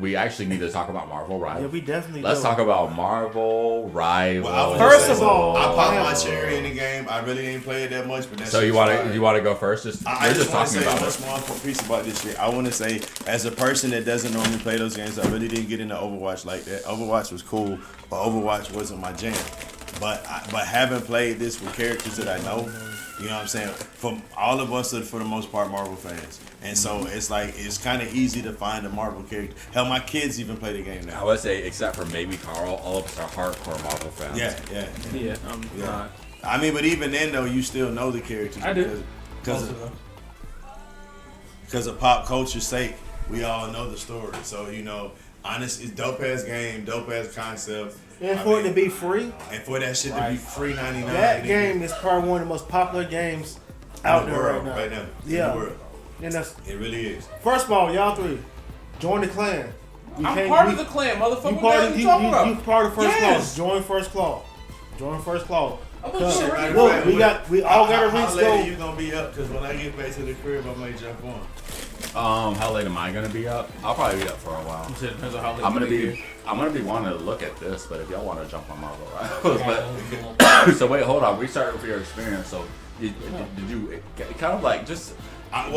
we actually need to talk about Marvel Rivals. Yeah, we definitely Let's talk about Marvel Rivals. Well, First of all, I popped my cherry in the game. I really ain't played that much, but that's So you want to go first? I just want to talking say about one it. small piece about this shit. I want to say, as a person that doesn't normally play those games, I really didn't get into Overwatch like that. Overwatch was cool, but Overwatch wasn't my jam. But having played this with characters that I know, you know what I'm saying? For all of us are, for the most part, Marvel fans. And so it's like, it's kind of easy to find a Marvel character. Hell, my kids even play the game now. I would say, except for maybe Carl, all of us are hardcore Marvel fans. Yeah. I'm Yeah. not. I mean, but even then, though, you still know the characters. I do. Because of pop culture's sake, we all know the story. So, you know, honest, it's dope-ass game, dope-ass concept. And for it to be free, And for that shit to be free 99. that game is probably one of the most popular games out there right now. Yeah. In the world. And that's It really is. first of all, y'all three, join the clan. I'm part of the clan, motherfucker. You What part the of hell you talking about? you part of first Yes. clause. Join first clause. Join first clause. I thought Cause, you were already look, ready. we all gotta How reach late are goal. you gonna be up? Because when I get back to the crib, I might jump on. How late am I gonna be up? I'll probably be up for a while. You said it depends on how late I'm gonna you be get. wanting to look at this, but if y'all want to jump on Marvel Rivals, but so wait, hold on. We started with your experience. So did you kind of like just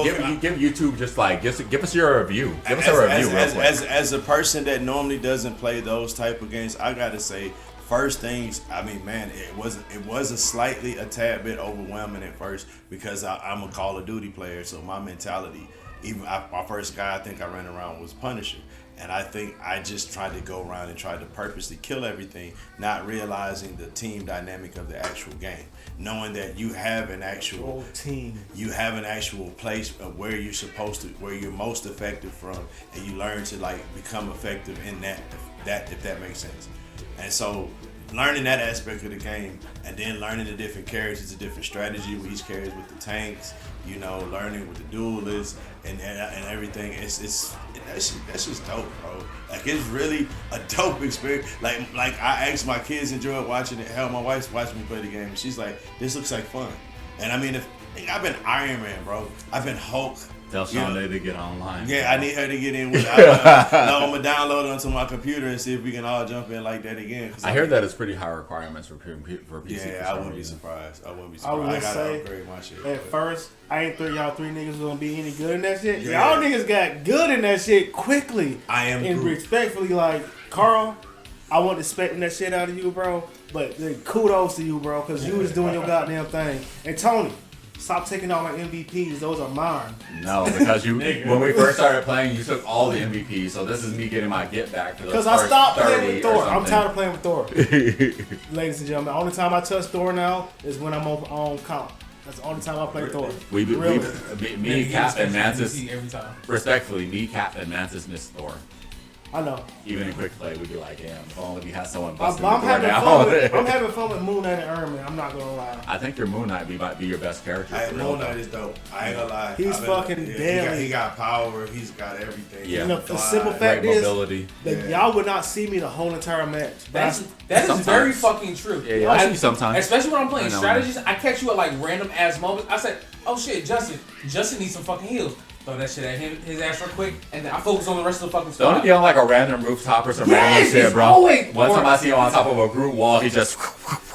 give YouTube just give us your review. Give us a review real quick. As a person that normally doesn't play those type of games, I gotta say, first things, I mean, man, it was a tad bit overwhelming at first because I'm a Call of Duty player, so my mentality, my first guy I think I ran around was Punisher. And I think I just tried to go around and tried to purposely kill everything, not realizing the team dynamic of the actual game. Knowing that you have an actual team, you have an actual place of where you're supposed to, where you're most effective from, and you learn to like become effective in that if that makes sense. And so learning that aspect of the game, and then learning the different characters, the different strategy with each character, with the tanks, you know, learning with the duelists and everything. That's just dope, bro. Like, it's really a dope experience. Like I asked my kids enjoyed watching it. Hell, my wife's watching me play the game, and she's like, "This looks like fun." And I mean, I've been Iron Man, bro. I've been Hulk. Tell Shonda to get online. Yeah, I need her to get in with it. I'm going to download it onto my computer and see if we can all jump in like that again. I hear that it's pretty high requirements for PC. Yeah, I wouldn't be surprised. I would gotta say, upgrade my shit. at first, I ain't think y'all three niggas was gonna be any good in that shit. Yeah. Y'all niggas got good in that shit quickly. I am And Groot. respectfully, like, Carl, I wasn't expecting that shit out of you, bro. But kudos to you, bro, because you was doing your goddamn thing. And Tony, stop taking all my MVPs. Those are mine. No, because when we first started playing, you took all the MVPs. So this is me getting my get back. Because I stopped playing with Thor. I'm something. tired of playing with Thor. Ladies and gentlemen, the only time I touch Thor now is when I'm on comp. That's the only time I play Thor. Me, Cap, and Mantis. Every time. Respectfully, me, Cap, and Mantis miss Thor. I know. Even in quick play, we'd be like, damn, if only we had someone I'm busting the door having down. fun with Moon Knight and Iron Man. I'm not gonna lie. I think your Moon Knight might be your best character. Hey, for real, Moon Knight though. is dope. I ain't gonna lie. He's fucking deadly. He got power. He's got everything. Yeah. And the simple fact Great is, mobility. that y'all would not see me the whole entire match. That is Sometimes. very fucking true. Yeah, I see sometimes. Especially when I'm playing I know. strategies, I catch you at like random ass moments. I said, "Oh shit, Justin needs some fucking heals." Throw that shit at his ass real quick, and then I focus on the rest of the fucking stuff. Don't he be on like a random rooftop or some Yes, random shit, it's bro? always- One time or- I see him on top of a group wall, he just.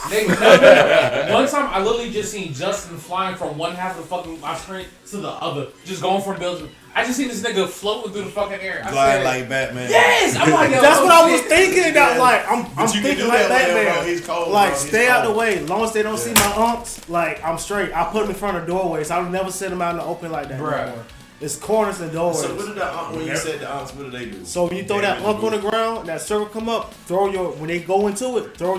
No. One time I literally just seen Justin flying from one half of the fucking my screen to the other, just going from building. I just seen this nigga floating through the fucking air. I Glide said, like Batman. yes! I'm like, yo, That's oh, what I was shit. thinking. That like I'm But you can thinking do like that later, Batman. bro. He's cold, like bro. He's stay out the cold. way. As long as they don't see my umps, like I'm straight. I put them in front of doorways. I would never set them out in the open like that. Bruh. No more. It's corners and doorways. So what did when you said the aunts, what do they do? So when you throw that ump on the ground, that circle come up, when they go into it, throw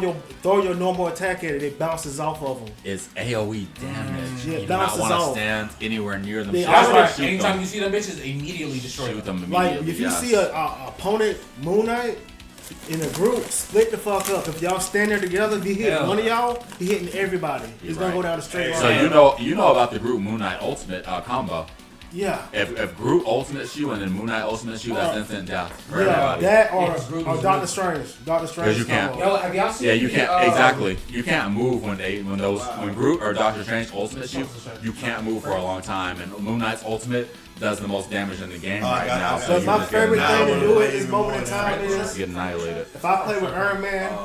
your normal attack at it. It bounces off of them. It's AoE damage. Yeah, You do not bounces want to off. stand anywhere near them. They That's already why Shoot anytime them. you see them bitches, immediately destroy Shoot them. them Like immediately. if you yes. see a opponent Moon Knight in a group, split the fuck up. If y'all stand there together, if he hit Hell one of y'all, he hitting everybody. He's gonna right. go down the straight So line. you know about the group Moon Knight Ultimate combo. Yeah. If Groot ultimates you and then Moon Knight ultimates you, that's instant death for Yeah, everybody. that Yes, Groot or is Doctor good. Strange. Doctor Strange. Because you can't- combo. Yo, have y'all seen? Yeah, you can't the, exactly. You can't move when Groot or Doctor Strange ultimates you. You can't move for a long time, and Moon Knight's ultimate does the most damage in the game right now. So But you my just get favorite thing to annihilated. do at this moment in time is Get annihilated. if I play with Iron Man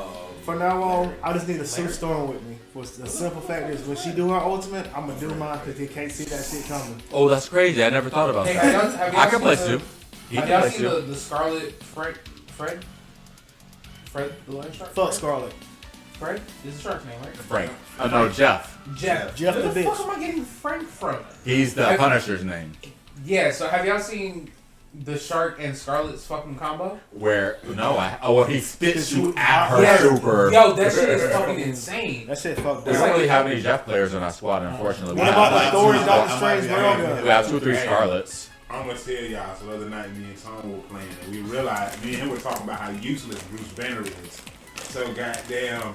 from now on, I just need a Sue Storm with me. For the simple fact is, when she do her ultimate, I'm gonna do mine because you can't see that shit coming. Oh, that's crazy. I never thought about Hey, that. have y'all I can play seen Sue. the- He Have can y'all play seen Sue. the Scarlet Fred the Land Shark? Fuck Scarlet. Fred? This is Shark's name, right? Frank. Oh no, Jeff. Jeff. Jeff Where the the fuck bitch. am I getting Frank from? He's the Punisher's name. Yeah, so have y'all seen the Shark and Scarlet's fucking combo? Where he spits you at her Yeah. super. Yo, that shit is fucking insane. That shit fucked We up. don't really have any Jeff players in our squad, unfortunately. We What about have, the Thor and I Doctor might Strange be- railgun? we have 2-3 Scarlets. I'm gonna tell y'all. So the other night, me and Tom were playing, and we realized me and him were talking about how useless Bruce Banner is. So goddamn,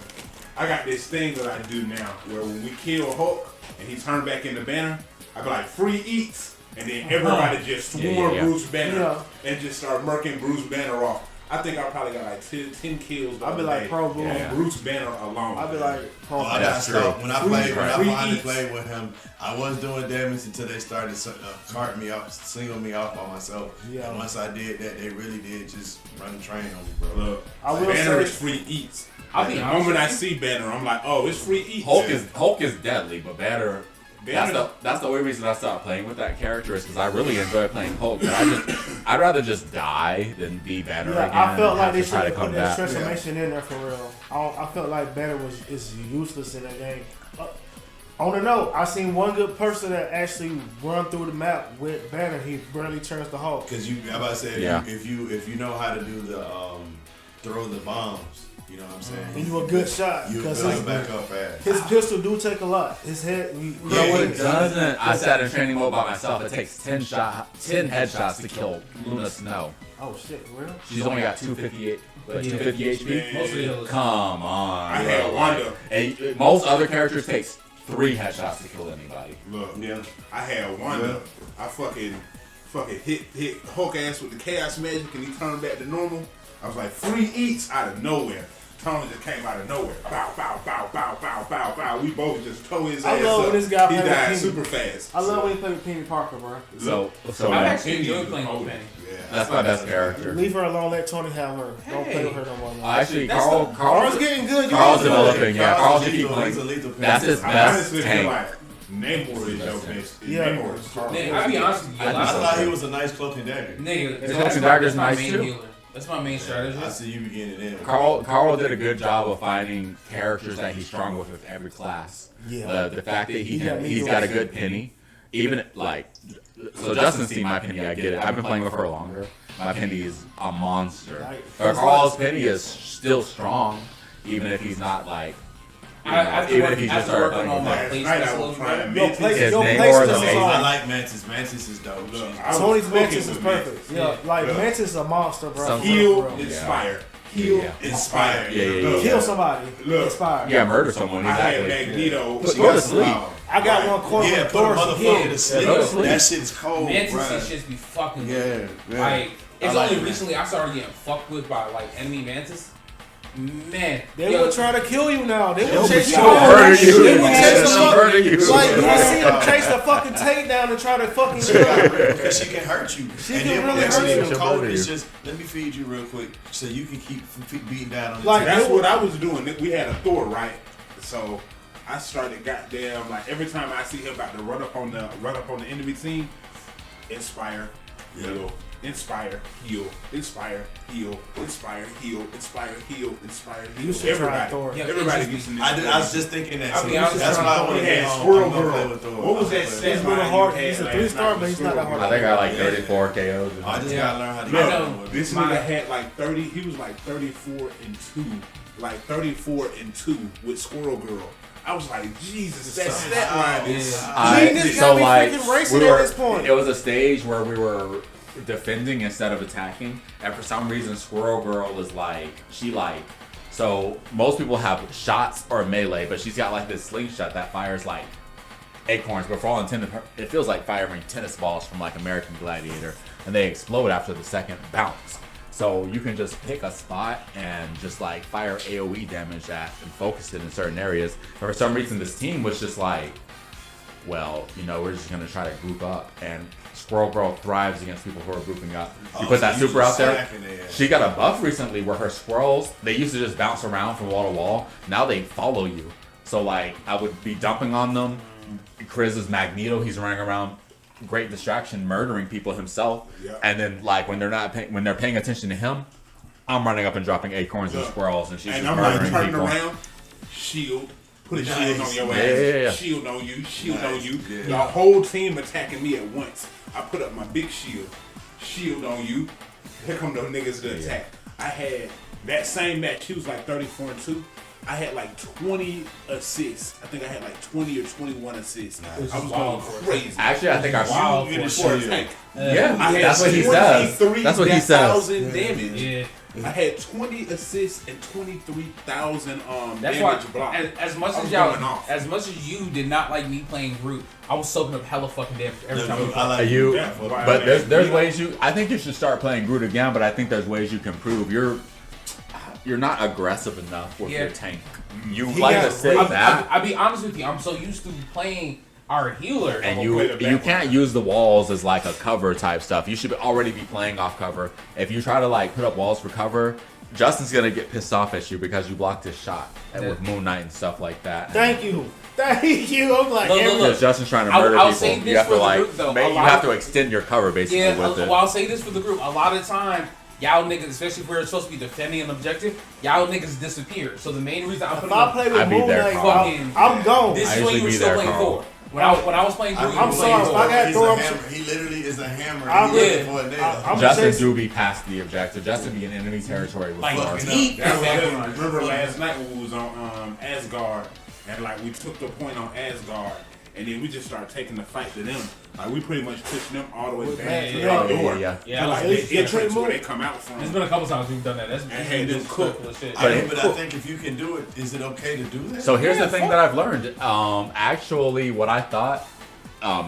I got this thing that I do now, where when we kill Hulk and he turned back into Banner, I be like free eats, and then everybody just swarm Yeah. Bruce Banner Yeah. and just start murking Bruce Banner off. I think I probably got like 10 kills. the I be other like day pro Bruce. on Yeah. Bruce Banner alone. I be like, Oh, I That's got stopped. true. When I Free finally eats. played with him, I was doing damage until they started carting me off, single me off by myself. Yeah. And once I did that, they really did just run the train on me, bro. Look, I will Banner say- is free eats. I'll be The honest moment I with you. see Banner, I'm like, oh, it's free eats. Hulk is deadly, but Banner. That's the only reason I stopped playing with that character is because I really enjoy playing Hulk. But I'd rather just die than be Banner yeah, again. I felt and like have they to should try to have come put that back. transformation in there for real. I felt like Banner is useless in that game. On the note, I seen one good person that actually run through the map with Banner. He barely turns the Hulk. Because I'm about to say, Yeah. if you know how to do the throw the bombs, you know what I'm saying? And you a good shot You because build back up fast. his pistol do take a lot. His head, you Yeah, know he what? It doesn't. I sat in training mode by myself. It takes 10 headshots to kill Luna Snow. Oh shit, for real? She's only got 258, 250 HP. Most of the healers. Come on. I bro. had Wanda. And most other characters takes 3 headshots to kill anybody. Look, Yeah. I had Wanda. Yeah. I fucking hit Hulk ass with the chaos magic, and he turned back to normal. I was like, free eats out of nowhere. Tony just came out of nowhere. Bow, bow, bow, bow, bow, bow, bow. We both just tore his I ass love up. when this guy He played died with super fast. I love when you play with Penny Parker, bro. So I yeah, actually enjoy playing with Penny. Yeah. that's my best character. Leave her alone. Let Tony have her. Don't play with her no more. Man. Actually, That's Carl's Carl's getting good. You Carl's know what? developing. Yeah, Carl should keep He's a playing. lethal That's his pistol. I best honestly feel tank. like Namor is your best. Yeah. Namor is Carl. Nigga, I'll be honest with you. I I just- thought he was a nice cloak and dagger. Nigga, His that's Hulk and Dagger's my nice, main too. healer. That's my main strategy. I see you beginning in. Carl did a good job of finding characters that he's strong with every class. Yeah. The fact that He got me he's doing got a shit. good penny, even like so Justin's seen my penny. I get it. I've been playing with her longer. My penny is a monster. Right. But Carl's penny is still strong, even if he's not like. You know, I have to even work, if he I have just to work started on playing my with Last place night a I little was bit. trying Yo, to place, His yo, name place or is the amazing. main- I like Mantis. Mantis is dope. Look, She's- I was Tony's cooking Mantis is with perfect. Mantis. Yeah, like Yeah. Mantis is a monster, bro. Some- Heal, Bro. inspire. Heal, Yeah. inspire. Yeah, yeah, Look, Kill somebody. Look. Inspire. Yeah, murder someone. I had Exactly. Magneto. Put go to sleep. I got one quote Yeah, with put a Thor's motherfucker head. to sleep. go to sleep. That shit's cold, Mantis bruh. and shits be fucking Yeah, yeah. Like, it's I like only that. recently I started getting fucked with by like enemy mantis. Man, They yo, will try to kill you now. They will They'll chase you she'll down. murder you. They will chase the She'll fuck- murder you. Like you see them chase the fucking Tate down and try to fucking kill you. Because she can hurt you. She and can then really when hurt she you. even cold, She'll it's murder just, let me feed you real quick so you can keep beating down on the Like, team. That's what I was doing. We had a Thor, right? So I started goddamn like every time I see him about to run up on the enemy team, inspire, heal, inspire, heal, inspire, heal, inspire, heal, inspire, heal, inspire, heal. You should try Everybody, Thor. Yeah, everybody it's gets in this. I was just thinking that. I'll be honest, That's why I want to He get had home. Squirrel I'm gonna play Girl. with Thor. What was that I'm gonna stat play He's with a little line hard. you had He's a last 3-star, night but he's not with that Squirrel hard. I think I like Yeah. 34 KOs. Thor. I just gotta learn how to Look, get him with it. this My- nigga had like 30. He was like 34-2, like 34-2 with Squirrel Girl. I was like, Jesus, that stat line is. This guy be freaking racing at this point. It was a stage where we were defending instead of attacking, and for some reason, Squirrel Girl is so most people have shots or melee, but she's got like this slingshot that fires like acorns, but for all intended, it feels like firing tennis balls from like American Gladiator, and they explode after the second bounce. So you can just pick a spot and just like fire AoE damage at and focus it in certain areas. And for some reason, this team was just like, well, you know, we're just gonna try to group up. And Squirrel Girl thrives against people who are grouping up. You put that super out there. She got a buff recently where her squirrels, they used to just bounce around from wall to wall. Now they follow you. So like, I would be dumping on them. Chris is Magneto. He's running around, great distraction, murdering people himself. Yeah. And then like when they're paying attention to him, I'm running up and dropping acorns and squirrels, and she's And just I'm like murdering turning people. around, shield, put a shield on your ass, Yeah. shield on you, shield on you. Yeah. The whole team attacking me at once. I put up my big shield on you. Here come those niggas to attack. I had that same match. She was like 34-2. I had like 20 assists. I think I had like 20 or 21 assists. I was going wild. crazy. Actually, I think Wow. Shield for a tank. Yeah, I had that's what he says. 23,000 That's what he says. damage. Yeah. I had 20 assists and 23,000 That's why, damage block. as much I as was y'all, going off. as much as you did not like me playing Groot, I was soaking up hella fucking damage every time we I played. like You, Yeah, but there's ways you. I think you should start playing Groot again. But I think there's ways you can prove you're not aggressive enough with your tank. You like to sit back, I'll be honest with you. I'm so used to playing our healer, and I'm gonna play the you back can't use the walls as like a cover type stuff. You should already be playing off cover. If you try to like put up walls for cover, Justin's gonna get pissed off at you because you blocked his shot and with Moon Knight and stuff like that. Thank you. I'm like, Look, every- Because Justin's trying to murder I'll people. say this You have for to the like, group, though. you have to extend your cover basically yeah. with it. Well, I'll say this for the group. A lot of time, y'all niggas, especially if we're supposed to be defending an objective, y'all niggas disappear. So the main reason I'm if putting I play with I'd be Moon there, Knight, Carl. I'm gone. this I is when usually you were be still there, playing Carl. Thor. When I was playing Groot, you I'm were sorry, playing if I Thor. got He's throw a him hammer. He literally is a hammer. I'm He's really- looking for a nail. I'm Justin chasing- do be past the objective. Justin be in enemy territory. Like before. deep. That was in good. that Remember last night when we was on Asgard, and like we took the point on Asgard, and then we just started taking the fight to them. Like we pretty much pushing them all the way back to Yeah, the door. yeah. Yeah, To like it's- the it's a entrance where move. they come out from. There's been a couple times we've done that. That's had them cooked. shit. But I think if you can do it, is it okay to do that? So here's Yeah, the thing fuck. that I've learned. Actually, what I thought,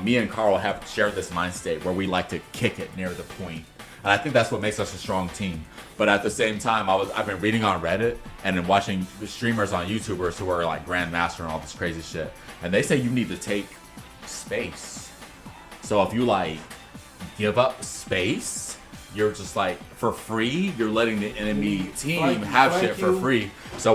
me and Carl have shared this mind state where we like to kick it near the point, and I think that's what makes us a strong team. But at the same time, I've been reading on Reddit and then watching the streamers on YouTubers who are like Grandmaster and all this crazy shit, and they say you need to take space. So if you like give up space, you're just like for free. You're letting the enemy team have shit for free. So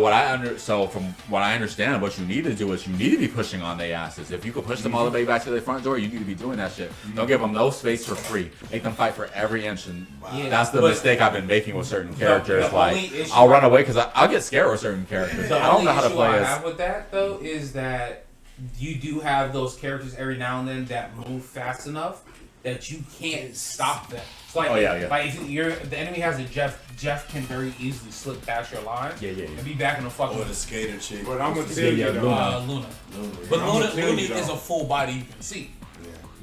from what I understand, what you need to do is you need to be pushing on their asses. If you could push them all the way back to their front door, you need to be doing that shit. Don't give them no space for free. Make them fight for every inch. And Yeah, that's the but- mistake I've been making with certain characters. the Like only issue I'll run away because I'll get scared with certain characters. The I don't only know how to issue play I as. have with that though is that you do have those characters every now and then that move fast enough that you can't stop them. It's like, Oh, yeah. like if the enemy has a Jeff can very easily slip past your line Yeah. and be back in the fucking Or the skater chick. But I'm gonna tell Yeah, you though. Luna. Luna. Luna. But I'm Luna, gonna tell you, is though. a full body you can see.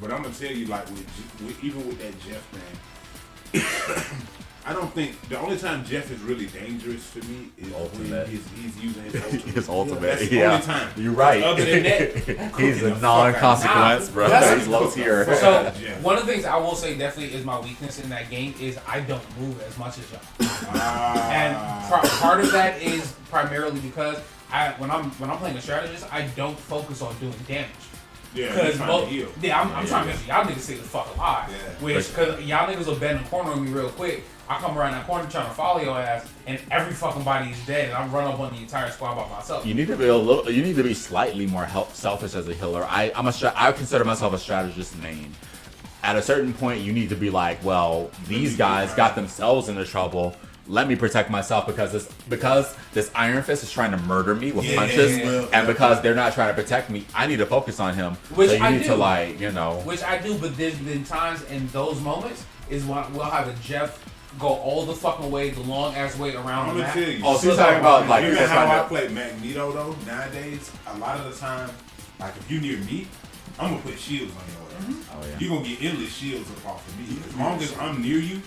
But I'm gonna tell you, like, even with that Jeff thing, I don't think the only time Jeff is really dangerous to me is Ultimate. when he's using his ultimate. His ultimate, That's the yeah. only time. You're right. Other than that, He's cooking a the non-consequence, fuck bro. That's- He's low tier. So Yeah. one of the things I will say definitely is my weakness in that game is I don't move as much as y'all. And part of that is primarily because when I'm playing a strategist, I don't focus on doing damage. Yeah, Because he's trying to heal. I'm trying to make y'all niggas stay the fuck alive. Yeah. Which, because y'all niggas will bend the corner on me real quick. I come around that corner trying to follow your ass, and every fucking body is dead, and I run up on the entire squad by myself. You need to be You need to be slightly more selfish as a healer. I consider myself a strategist main. At a certain point, you need to be like, well, these guys got themselves into trouble. Let me protect myself because this Iron Fist is trying to murder me with punches, and because they're not trying to protect me, I need to focus on him. Which so you I need do. to like, you know. Which I do, but there's been times in those moments is when we'll have a Jeff go all the fucking way, the long ass way around I'm the gonna map. tell you. Oh, so you're talking about like you you're know just how I trying to. play Magneto though? Nowadays, a lot of the time, like if you near me, I'm gonna put shields on your ass. Oh yeah. You're gonna get endless shields up off of me. As long as I'm near you,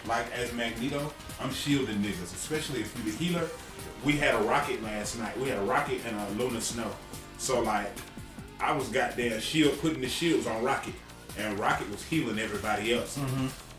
like as Magneto, I'm shielding niggas, especially if you the healer. We had a rocket last night. We had a rocket and a Luna Snow. So like, I was goddamn putting the shields on Rocket, and Rocket was healing everybody else.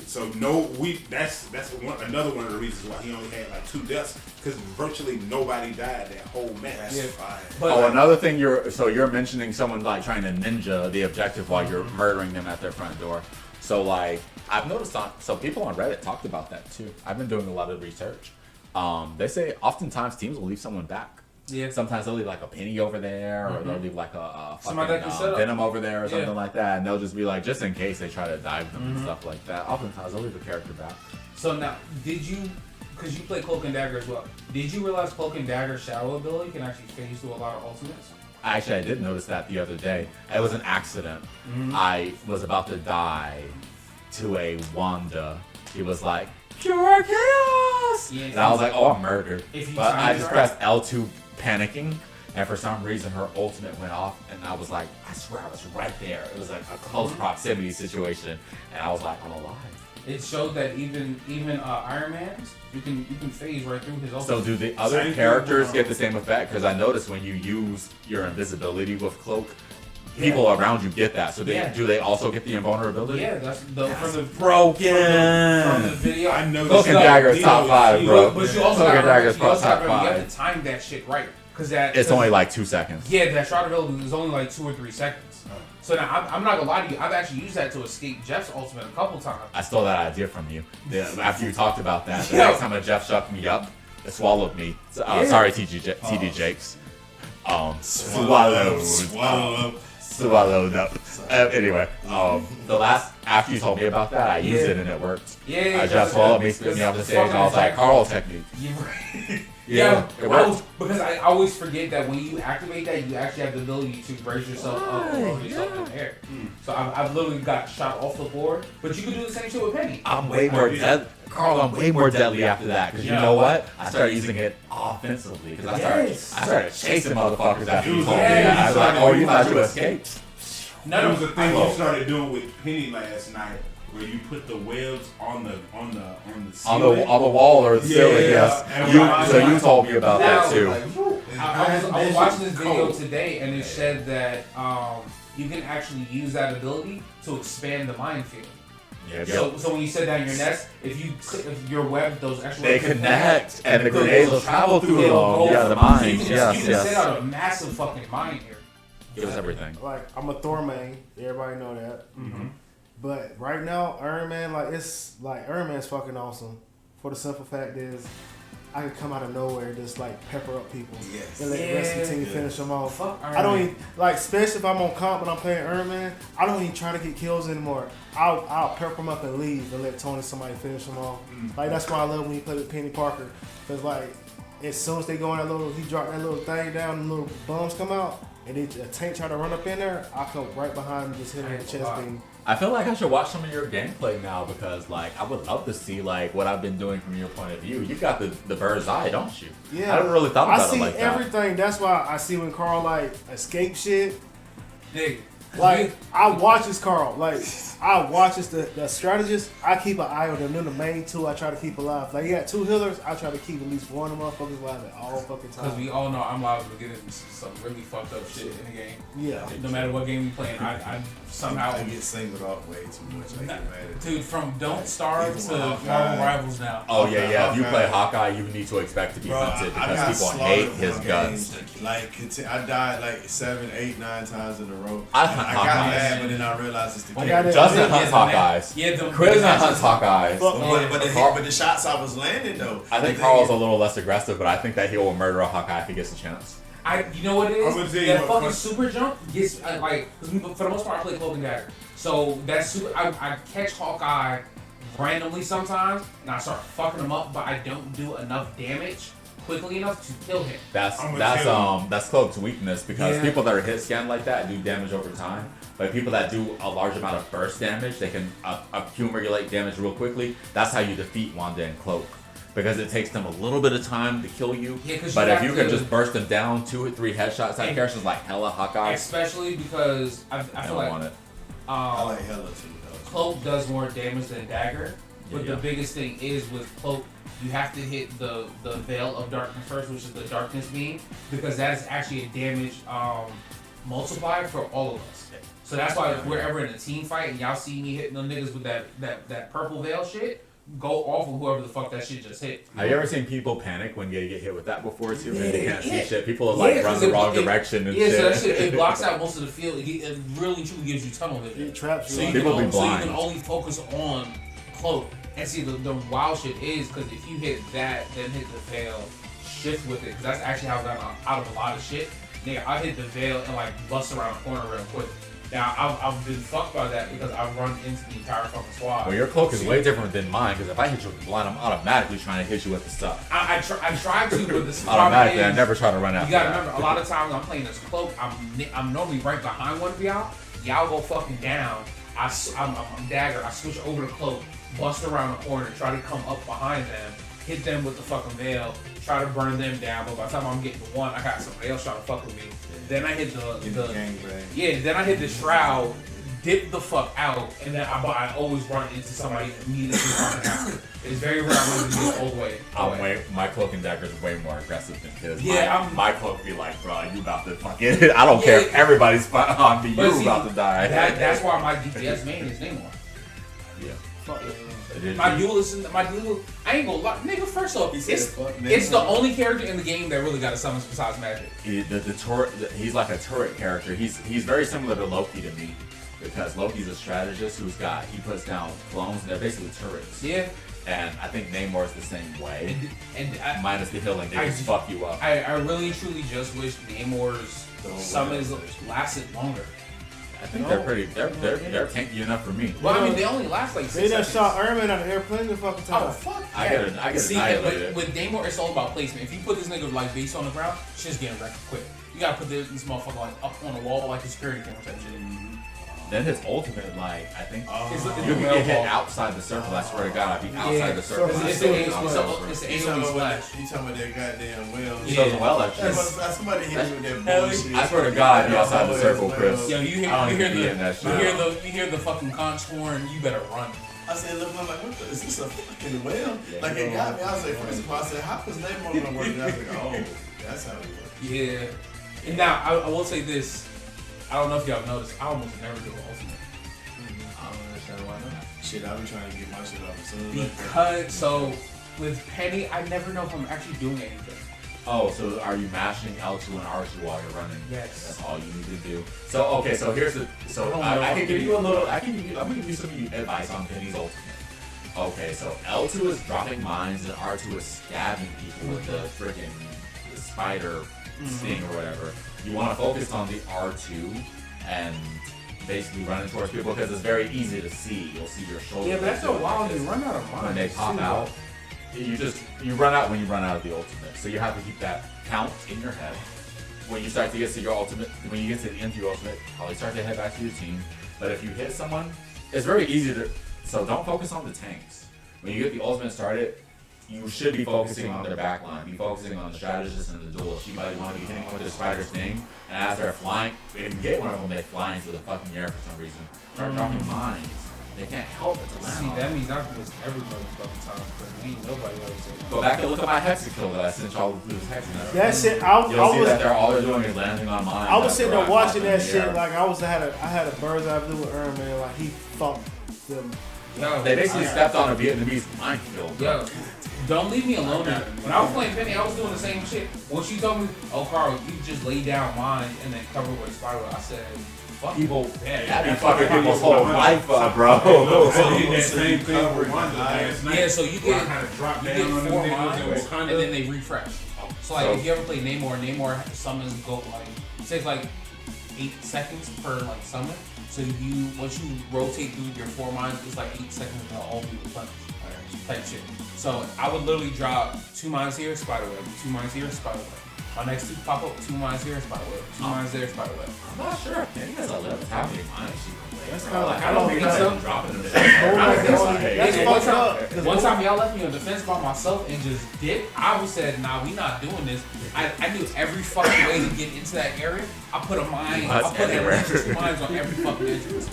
So that's another one of the reasons why he only had like 2 deaths, because virtually nobody died that whole match. That's fine. But another thing you're mentioning someone like trying to ninja the objective while you're murdering them at their front door. So like I've noticed so people on Reddit talked about that too. I've been doing a lot of research. They say oftentimes teams will leave someone back. yeah, Sometimes they'll leave like a penny over there, or they'll leave like a Somebody that fucking can set up. venom over there or something Yeah. like that, and they'll just be like, just in case they try to dive them and stuff like that. Oftentimes they'll leave a character back. So now, because you play Cloak and Dagger as well, did you realize Cloak and Dagger's shadow ability can actually phase through a lot of ultimates? Actually, I did notice that the other day. It was an accident. I was about to die to a Wanda. He was like, pure chaos! Yeah, And I was like, oh, I'm murdered. If you But I timed just it pressed L2 panicking, and for some reason her ultimate went off, and I was like, I swear I was right there. It was like a close proximity situation, and I was like, I'm alive. It showed that even Iron Man's you can phase right through his ultimate. So do the other Same characters thing. get the same effect? Because I noticed when you use your invisibility with Cloak, people around you get that. So do they also get the invulnerability? Yeah, that's from the Broken. from the video. I know Cloak this and Dagger is Dino top 5, is bro. But you also Cloak gotta and Dagger remember, is you also top gotta remember, you 5. have to time that shit right, because It's only like 2 seconds. yeah, that shot ability is only like 2 or 3 seconds. So now I'm not gonna lie to you, I've actually used that to escape Jeff's ultimate a couple times. I stole that idea from you. After you talked about that, the Yeah. next time a Jeff shucked me up, it swallowed me. Yeah. Sorry, TD Jakes. Swallowed. Swallowed up. Anyway, the last after you told me about that, I used it and it worked. Yeah, Jeff swallowed me, spit me off the stage, and I was like, Carl technique. Yeah, it worked. because I always forget that when you activate that, you actually have the ability to raise yourself up or roll yourself in the air. So I've literally got shot off the board, but you can do the same shit with Penny. I'm way more deadly. Carl, I'm way more deadly after that. Because you know what? I started using it offensively. Because I started chasing motherfuckers after you told me that. I was like, oh, you thought you escaped? That was the thing you started doing with Penny last night, where you put the webs on the ceiling. On the wall or the ceiling, yes. And So you told me about that too. I was watching this video today, and it said that you can actually use that ability to expand the minefield. Yeah, So when you set down your nest, if your web, those extra they webs connect, and the grenades will travel through them. It'll go- Yeah, the You mines. can Yes, set yes. out a massive fucking mine here. It was everything. Like, I'm a Thor main. Everybody know that. But right now, Iron Man, Iron Man's fucking awesome. For the simple fact is, I can come out of nowhere and just pepper up people. Yes. And let the rest of the team Yeah. finish them off. Fuck Iron I don't Man. even, especially if I'm on comp and I'm playing Iron Man, I don't even try to get kills anymore. I'll pepper them up and leave and let somebody finish them off. That's why I love when you play with Penny Parker. Because, as soon as they go in he drop that little thing down and little bombs come out, and a tank try to run up in there, I come right behind him and just hit him with the chest beam. I feel like I should watch some of your gameplay now because, I would love to see what I've been doing from your point of view. You got the bird's eye, don't you? Yeah, I haven't really thought about it like I see that. everything. That's why I see when Carl escape shit. Nigga. I watch this Carl. I watch the strategist. I keep an eye on them. They're the main two I try to keep alive. You got 2 healers. I try to keep at least one of them motherfuckers alive at all fucking Because time. we all know I'm liable to get into some really fucked up shit in the game. Yeah. No matter what game we playing, I somehow I get singled off way too much. I get mad at dude, from Don't Starve Even to with Marvel Hawkeye. Rivals now. Oh yeah. If you Hawkeye. play Hawkeye, you need to expect to be Bro, hunted I because got people slaughtered hate from his games. guts. I died 7, 8, 9 times in a row. I And hunt I got Hawkeyes. mad, but then I realized it's the I game. got it. Justin hunts Hawkeyes. Yeah, Chris hunts Hawkeyes. Fuck. But the shots I was landing though. I think Carl's a little less aggressive, but I think that he will murder a Hawkeye if he gets a chance. You know what it is? I'm gonna tell you That what, fucking fuck- super jump gets because for the most part I play Cloak and Dagger. So that super, I catch Hawkeye randomly sometimes, and I start fucking him up, but I don't do enough damage quickly enough to kill him. That's I'm gonna tell that's Cloak's weakness because Yeah. people that are hit scan like that do damage over time. But people that do a large amount of burst damage, they can accumulate damage real quickly. That's how you defeat Wanda and Cloak. Because it takes them a little bit of time to kill you. Yeah, 'cause but you if have you can to- just burst them down 2 or 3 headshots at And- characters like Hella Hawkeye, Especially because I I feel don't like want it. I like Hella too though. Cloak does more damage than Dagger. But Yeah. the biggest thing is with Cloak, you have to hit the Veil of Darkness first, which is the Darkness beam, because that is actually a damage multiplier for all of us. So that's why if we're ever in a team fight and y'all see me hitting them niggas with that purple veil shit, go off of whoever the fuck that shit just hit. Have you ever seen people panic when they get hit with that before too? And they can't see Yeah. shit. People are like run the wrong direction and yeah, shit. so that shit, it blocks out most of the field. It really truly gives you tunnel vision. It traps So you. you, People can be only, so you blind. can only focus on cloak. And see, the wild shit is, because if you hit that, then hit the veil, shift with it. Because that's actually how I got out of a lot of shit. Nigga, I hit the veil and like bust around the corner real quick. Now, I've been fucked by that because I run into the entire fucking squad. Well, your cloak is way different than mine because if I hit you with the blind, I'm automatically trying to hit you with the stuff. I tried to, but this Automatically, problem I is, never try to run after you gotta that. remember, a lot of times I'm playing this cloak, I'm normally right behind one of y'all. Y'all go fucking down. I'm dagger. I switch over to cloak, bust around the corner, try to come up behind them, hit them with the fucking veil, try to burn them down. But by the time I'm getting to one, I got somebody else trying to fuck with me. Then I hit then I hit the shroud, dip the fuck out, and then I always run into somebody immediately running after. It's very rare I run into the old way. My cloak and dagger is way more aggressive than his. Yeah, my cloak be like, bro, you about to fucking. I don't care if everybody's on me. But You see, about to die. That's why my DPS main is Namor. Yeah. Fuck it. My duelist, I ain't gonna lie, nigga. First off, it's the only character in the game that really got a summons besides magic. The turret, he's like a turret character. He's very similar to Loki to me because Loki's a strategist he puts down clones and they're basically turrets. Yeah, And I think Namor's the same way. and Minus the healing, they just fuck you up. I really truly just wish Namor's summons lasted longer. I think they're tanky enough for me. Well, I mean, they only last like 6 They done seconds. shot Iron out of airplane the fucking time. Oh fuck! I yeah. get See, annihilated. with Namor, it's all about placement. If you put this nigga like base on the ground, shit's getting wrecked quick. You gotta put this motherfucker like up on the wall like a security camera type shit. Then his ultimate, like, I think It's you the can well get hit ball. outside the circle. I swear to God, I'd be outside the circle. It's the AoE splash. You talking about that goddamn well? He doesn't well, actually. Somebody hit you with that bullshit. I swear to God, you're outside the circle, Chris. Yo, you I don't hear even be in that shit. you hear the fucking conch horn. You better run. I said, look, I'm like, what the, is this a fucking well? Like, it got me. I was like, first of all, I said, how was Namor gonna work? And I was like, oh, that's how it works. Yeah. And now I will say this. I don't know if y'all noticed. I almost never do an ultimate. I don't understand why not. Shit, I be trying to get my shit off as soon as I can. Because so with Penny, I never know if I'm actually doing anything. Oh, so are you mashing L2 and R2 while you're running? Yes. That's all you need to do. So okay, so here's the I can give you a little. I'm gonna give you some advice on Penny's ultimate. Okay, so L2 is dropping mines and R2 is stabbing people with the freaking spider sting or whatever. You want to focus on the R2 and basically running towards people because it's very easy to see. You'll see your shoulder. Yeah, but after a while, you run out of mines. When they pop out, you run out when you run out of the ultimate. So you have to keep that count in your head. When you start to get to your ultimate, when you get to the end of your ultimate, probably start to head back to your team. But if you hit someone, it's very easy to. So don't focus on the tanks. When you get the ultimate started, you should be focusing on their backline. Be focusing on the strategist and the duelist. You might want to be hitting one with the spider sting, and as they're flying, if you get one of them, they fly into the fucking air for some reason. Start dropping mines. They can't help it to land. See, on that them. means I've missed every motherfucking time because ain't nobody else. Go back and look at my Hexikill that I sent y'all through this Hexakill. That shit, I You'll see that was they're all they're doing is landing on mines. I was sitting there after watching I that pop in the shit air. like I had a bird's eye view with Iron Man, like he fucked them. Yo, They basically stepped on a Vietnamese minefield. Yo, don't leave me alone. When I was playing Penny, I was doing the same shit. When she told me, "Oh, Carl, you just lay down mine and then cover with a spiral," I said, "Fuck People, that." that be fucking people's whole life up, bro. I did that same thing with Wanda last night. Yeah, so you Where I get kind of dropped you down get on them 4 niggas in mines Wakanda. and then they refresh. So like So- if you ever play Namor summons go like it takes like 8 seconds per like summon. So once you rotate through your 4 mines, it's like 8 seconds until all be replenished. Type shit. So I would literally drop 2 mines here, spiderweb, 2 mines here, spiderweb. My next 2 pop up, 2 mines here, spiderweb, 2 mines there, spiderweb. I'm not sure if Penny has a left tapping mine she can play. That's bro. kinda Like, like- I don't think that's- I'm dropping them. That's Yeah, fucked up. One time y'all left me on defense by myself and just did. I was said, nah, we not doing this. I knew every fucking way to get into that area. I put a mine. I put at least 2 mines on every fucking entrance.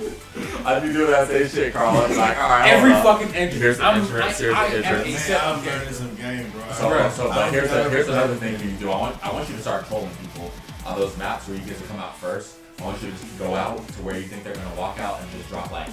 I be doing that same shit, Carl. I'm like, all right. Every hold up. fucking entrance. Here's the entrance. Here's the I am entrance. a Man, set I'm of learning games. some game, bro. But here's another thing you can do. I want you to start trolling people on those maps where you get to come out first. I want you to just go out to where you think they're gonna walk out and just drop like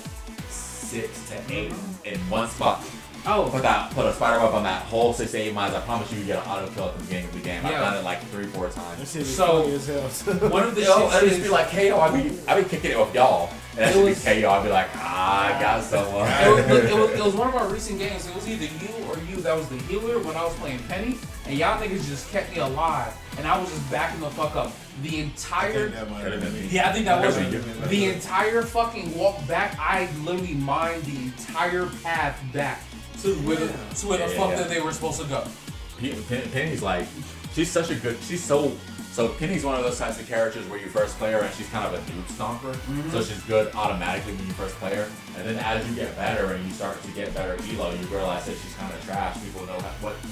6 to 8 in one spot. Oh, Put a spider web on that whole 6 to 8 miles. I promise you get an auto kill at the beginning of the game. I've Yeah. done it like 3-4 That times. shit is So, funny as hell. one of the Yo, I'd shits just be is, like, KO, I'd be kicking it with y'all. And that It should be was- KO. I'd be like, I got someone. it was one of our recent games. It was either you or you that was the healer when I was playing Penny, and y'all niggas just kept me alive, and I was just backing the fuck up. The entire That might Could've have been been me. me. Yeah, I think that was Could've it. been The entire fucking walk back. I literally mined the entire path back to where the fuck Yeah. that they were supposed to go. Penny's like, she's such a good, so Penny's one of those types of characters where you first play her and she's kind of a noob stomper. So she's good automatically when you first play her. And then as you get better and you start to get better elo, you realize that she's kind of trash. People know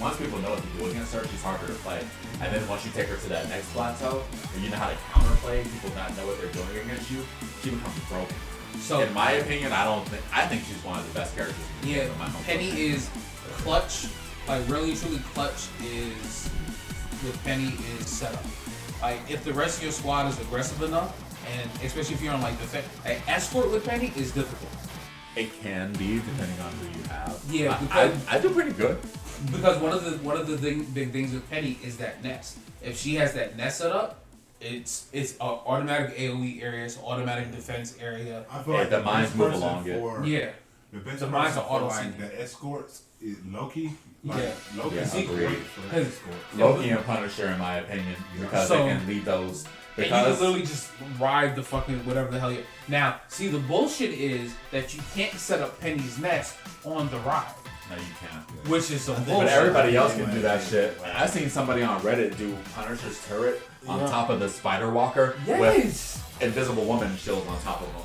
once people know what to do against her, she's harder to play. And then once you take her to that next plateau, where you know how to counterplay, people not know what they're doing against you, she becomes broken. So In my opinion, I think she's one of the best characters in the yeah, game. in my humble Penny opinion. is clutch. Like really, truly clutch is with Penny is set up. Like if the rest of your squad is aggressive enough, and especially if you're on like the escort with Penny is difficult. It can be depending on who you have. Yeah, I do pretty good. Because one of the big things with Penny is that nest. If she has that nest set up, it's a automatic AOE area, it's an automatic defense area. I feel Yeah, like the the mines best move person along it. for Yeah, the best The person mines are for auto like sync. the escorts is Loki. Like, Yeah. Loki's Yeah, great agreed. for the 'Cause- escorts. Loki and Punisher, in my opinion, because So- they can lead those. and you can Because literally just ride the fucking whatever the hell you. Now, see, the bullshit is that you can't set up Penny's nest on the ride, no, you can't. which is some think- But bullshit. everybody else can do that shit. I seen somebody on Reddit do Punisher's turret on Yeah. top of the Spider Walker with Yes. Invisible Woman shield on top of him.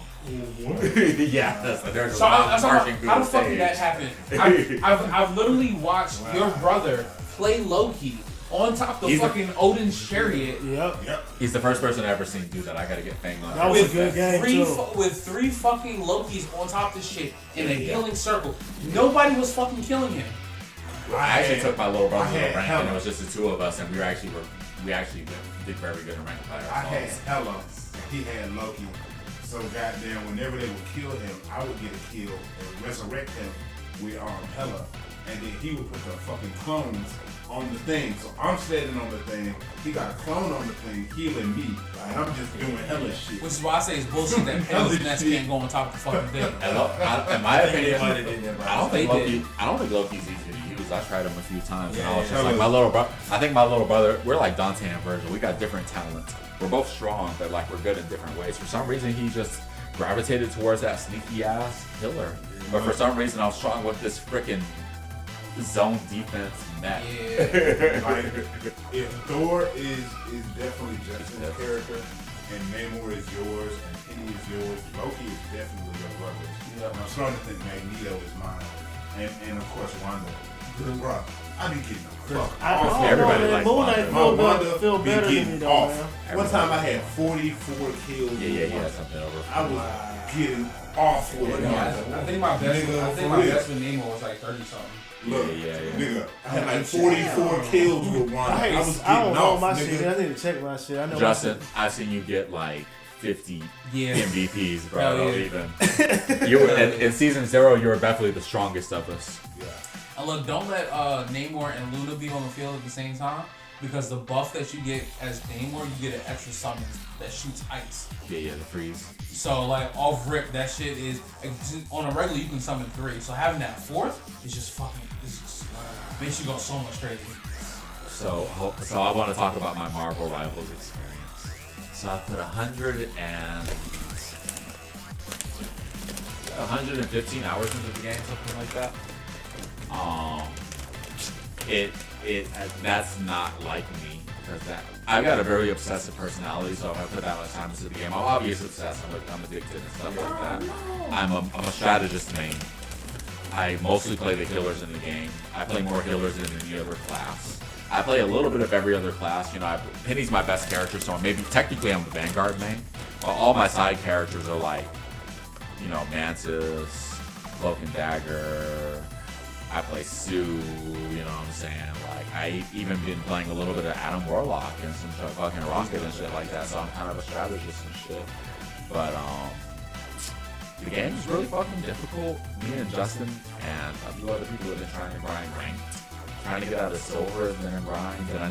Yeah, that's like there's a So mountain how marching through the the fuck did that stage. happen? I've literally watched your brother play Loki on top of He's a- fucking Odin's chariot Yep. Yep. He's the first person I ever seen do that. I gotta get Fang on. That was a with good game, too. with 3 fucking Lokis on top of this shit in a healing circle. Nobody was fucking killing him. I actually took my little brother I to had rank, Hela. and it was just the two of us, and we actually did very good in rank by I had ourselves. Hela and he had Loki. So goddamn, whenever they would kill him, I would get a kill and resurrect him with Hela, and then he would put the fucking clones on the thing. So I'm standing on the thing, he got a clone on the thing healing me, and I'm just doing Hela shit. Which is why I say it's bullshit that Penny's nest can't go on top of the fucking thing. In my opinion, Might have did that by I don't think They Loki. did. I don't think Loki's easy to use. I tried him a few times, and I was Yeah, just yeah. like my little brother. I think my little brother. We're like Dante and Virgil. We got different talents. We're both strong, but like we're good in different ways. For some reason, he just gravitated towards that sneaky ass killer. But for some reason, I was strong with this freaking zone defense net. Yeah. Like, if Thor is definitely Justin's character, and Namor is yours, and Penny is yours, Loki is definitely your brother's. Yeah. And I'm starting to think Magneto is mine, and of course Wanda. Bro, I be getting the fuck I off. don't know, Everybody man. likes Moon Wanda. Knight My Wanda feel be better than getting me, though, off. man. One time I had 44 kills. Yeah, with Wanda. something over. I was getting off with Yeah, Wanda. I think my best. Nigga, I think for my real. best with Namor was like 30 something. Look, Yeah. nigga, I had like 44 kills with Wanda. I was getting I don't know off, my nigga. shit. I need to check my shit. I know Justin, my shit. I've seen you get like 50 Yeah. MVPs, bro. Hell Don't yeah. even. You were in season 0. You were definitely the strongest of us. Yeah. And look, don't let Namor and Luna be on the field at the same time, because the buff that you get as Namor, you get an extra summon that shoots ice. Yeah, the freeze. So like off rip, that shit is on a regular you can summon 3. So having that 4th is just fucking. It's just makes you go so much crazy. So I want to talk about my Marvel Rivals experience. So I put 115 hours into the game, something like that. That's not like me, because I got a very obsessive personality. So if I put that much time into the game, I'm obviously obsessed. I'm addicted and stuff like that. I'm a strategist main. I mostly play the healers in the game. I play more healers than any other class. I play a little bit of every other class. You know, Penny's my best character, so maybe technically I'm the Vanguard main. But all my side characters are like, you know, Mantis, Cloak and Dagger. I play Sue, you know what I'm saying? Like, I even been playing a little bit of Adam Warlock and some fucking Rocket and shit like that, so I'm kind of a strategist and shit. But, the game is really fucking difficult. Me and Justin and a few other people have been trying to grind ranked, trying to get out of silver and then grind. And I